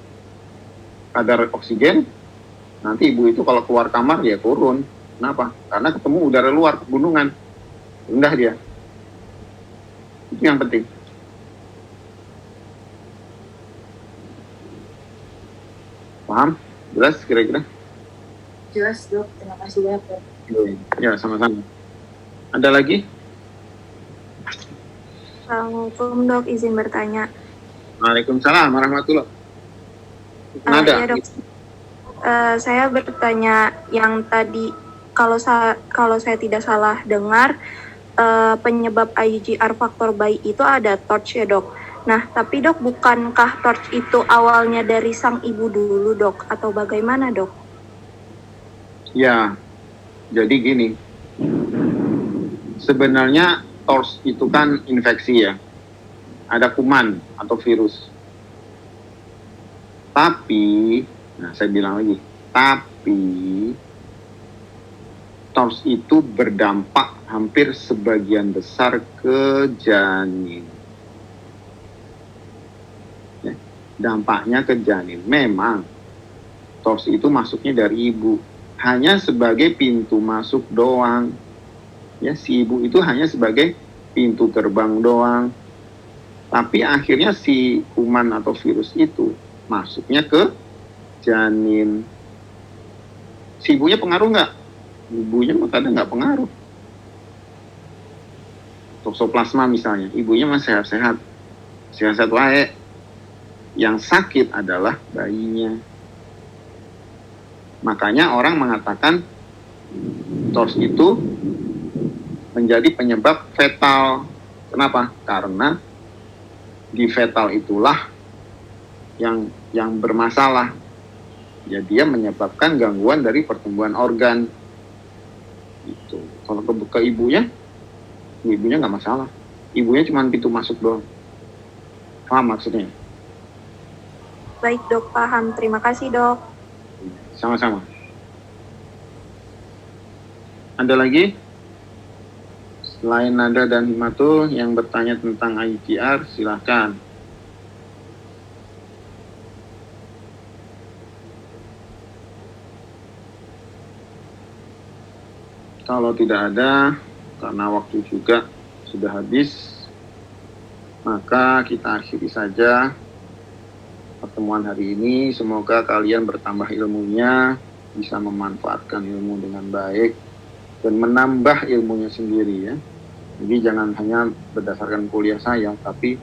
kadar oksigen, nanti ibu itu kalau keluar kamar ya turun. Kenapa? Karena ketemu udara luar, pegunungan, rendah dia. Itu yang penting. Paham? Jelas kira-kira? Jelas dok, terima kasih banyak dok. Ya, sama-sama. Ada lagi? Assalamualaikum dok, izin bertanya. Waalaikumsalam warahmatullahi wabarakatuh. Ada? Ya dok, saya bertanya yang tadi, kalau saya tidak salah dengar, penyebab IGR faktor bayi itu ada torch ya dok. Nah, tapi dok, bukankah torch itu awalnya dari sang ibu dulu dok, atau bagaimana dok? Ya, jadi gini. Sebenarnya torch itu kan infeksi ya. Ada kuman atau virus. Tapi, saya bilang lagi, tapi torch itu berdampak hampir sebagian besar ke janin. Ya, dampaknya ke janin. Memang torch itu masuknya dari ibu, hanya sebagai pintu masuk doang. Ya, si ibu itu hanya sebagai pintu gerbang doang. Tapi akhirnya si kuman atau virus itu masuknya ke janin. Si ibunya pengaruh nggak? Ibunya kadang nggak pengaruh. Toksoplasma misalnya, ibunya masih sehat-sehat. Sehat-sehat wae. Yang sakit adalah bayinya. Makanya orang mengatakan TORS itu menjadi penyebab fetal. Kenapa? Karena di fetal itulah yang bermasalah. Ya, dia menyebabkan gangguan dari pertumbuhan organ. Gitu. Kalau ke ibunya nggak masalah. Ibunya cuma pintu masuk doang. Paham maksudnya? Baik dok, paham. Terima kasih dok. Sama-sama. Ada lagi? Selain Nada dan Himatul yang bertanya tentang IGR, silahkan. Kalau tidak ada, karena waktu juga sudah habis, maka kita akhiri saja pertemuan hari ini. Semoga kalian bertambah ilmunya, bisa memanfaatkan ilmu dengan baik, dan menambah ilmunya sendiri ya. Jadi jangan hanya berdasarkan kuliah saya, tapi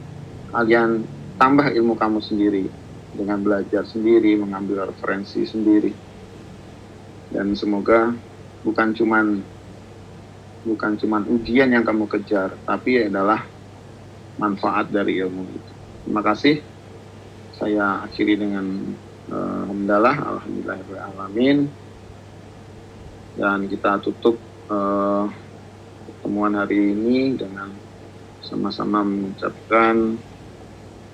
kalian tambah ilmu kamu sendiri dengan belajar sendiri, mengambil referensi sendiri. Dan semoga bukan cuman ujian yang kamu kejar, tapi adalah manfaat dari ilmu itu. Terima kasih. Saya akhiri dengan alhamdulillahirrahmanirrahim. Dan kita tutup pertemuan hari ini dengan sama-sama mengucapkan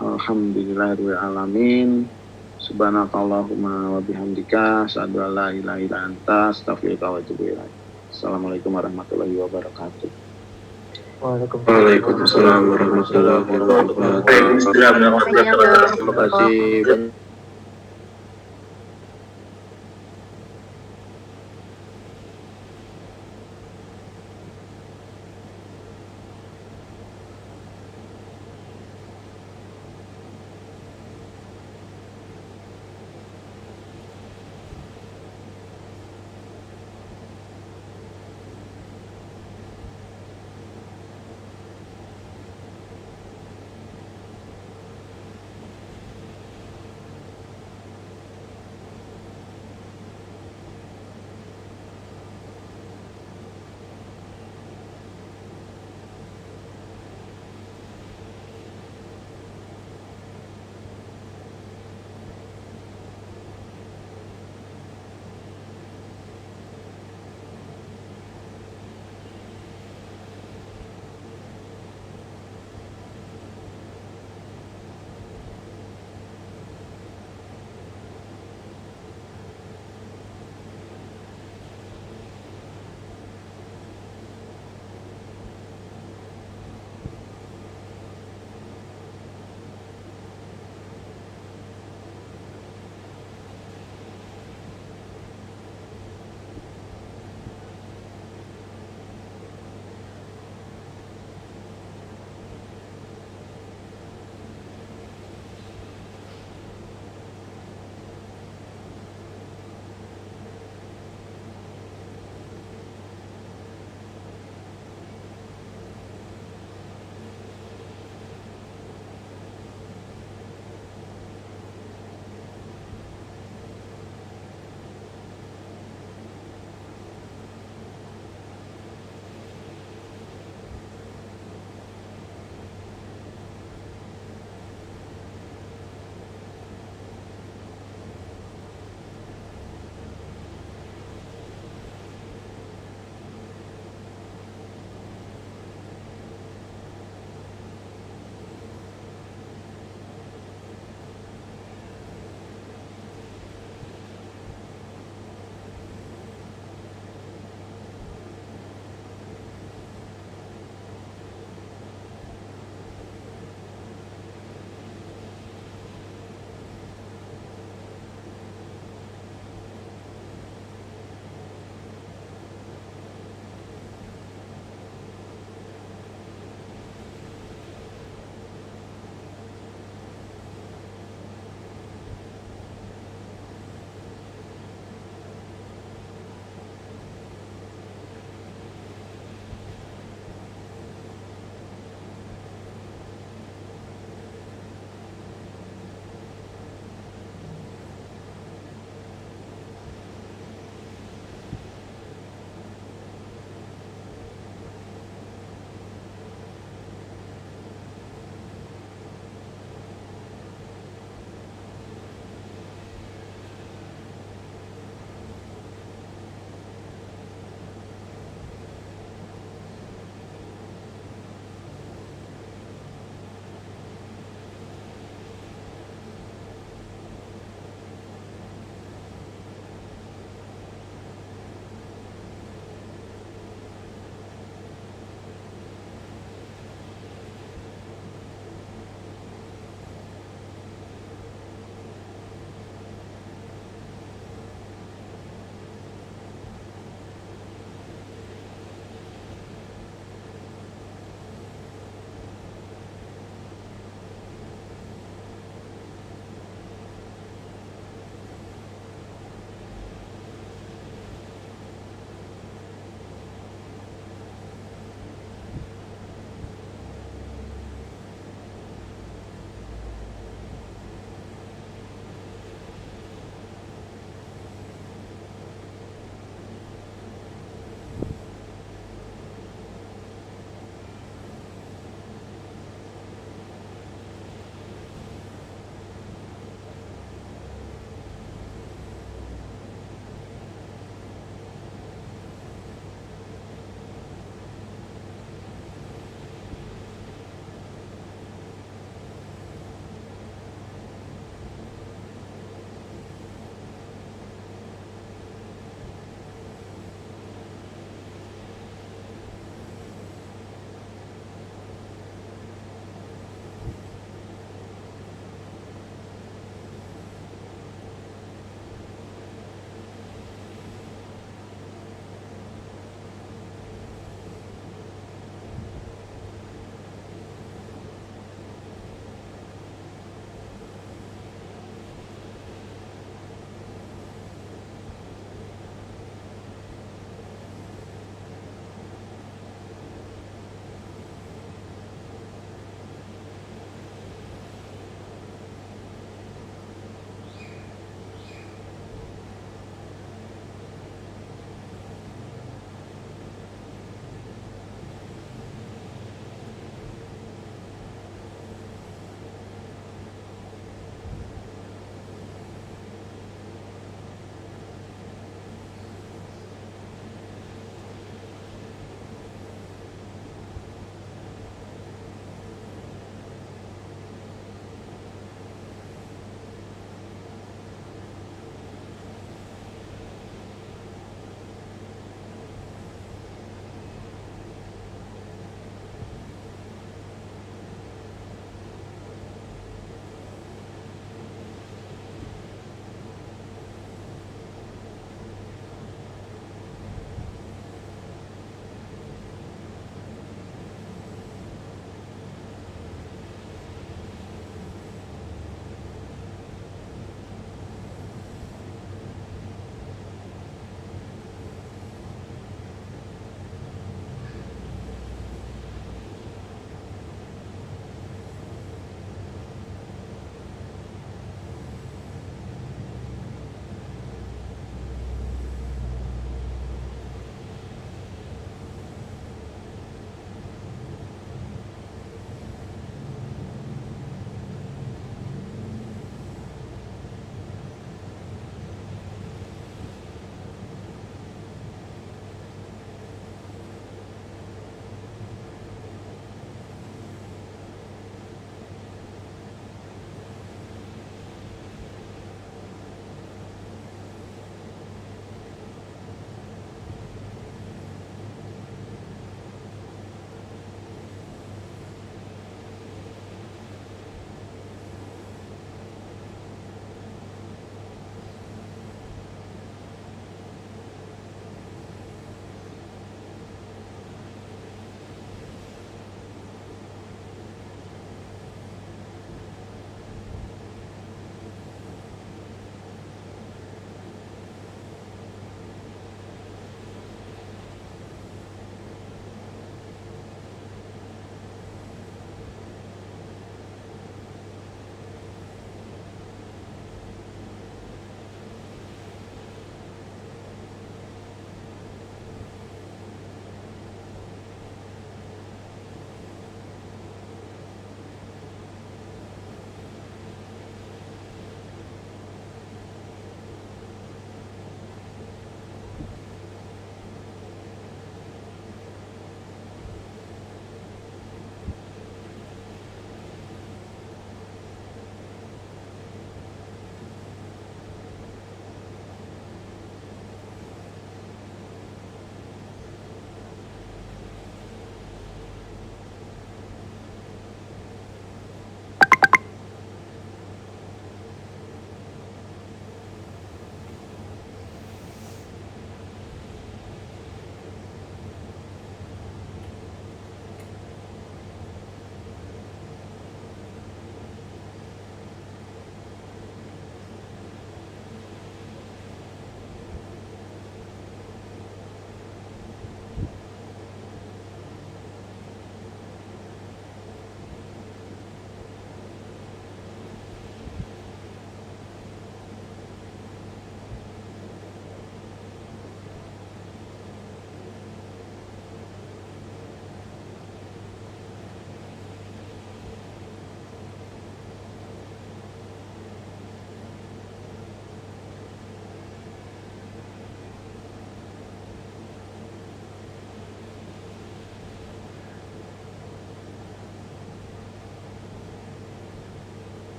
alhamdulillahirrahmanirrahim. Subhanakallahumma wa bihamdika asyhadu an la ilaha illa anta astaghfiruka wa atubu ilaik. Assalamualaikum warahmatullahi wabarakatuh. Waalaikumsalam warahmatullahi wabarakatuh. Terima kasih.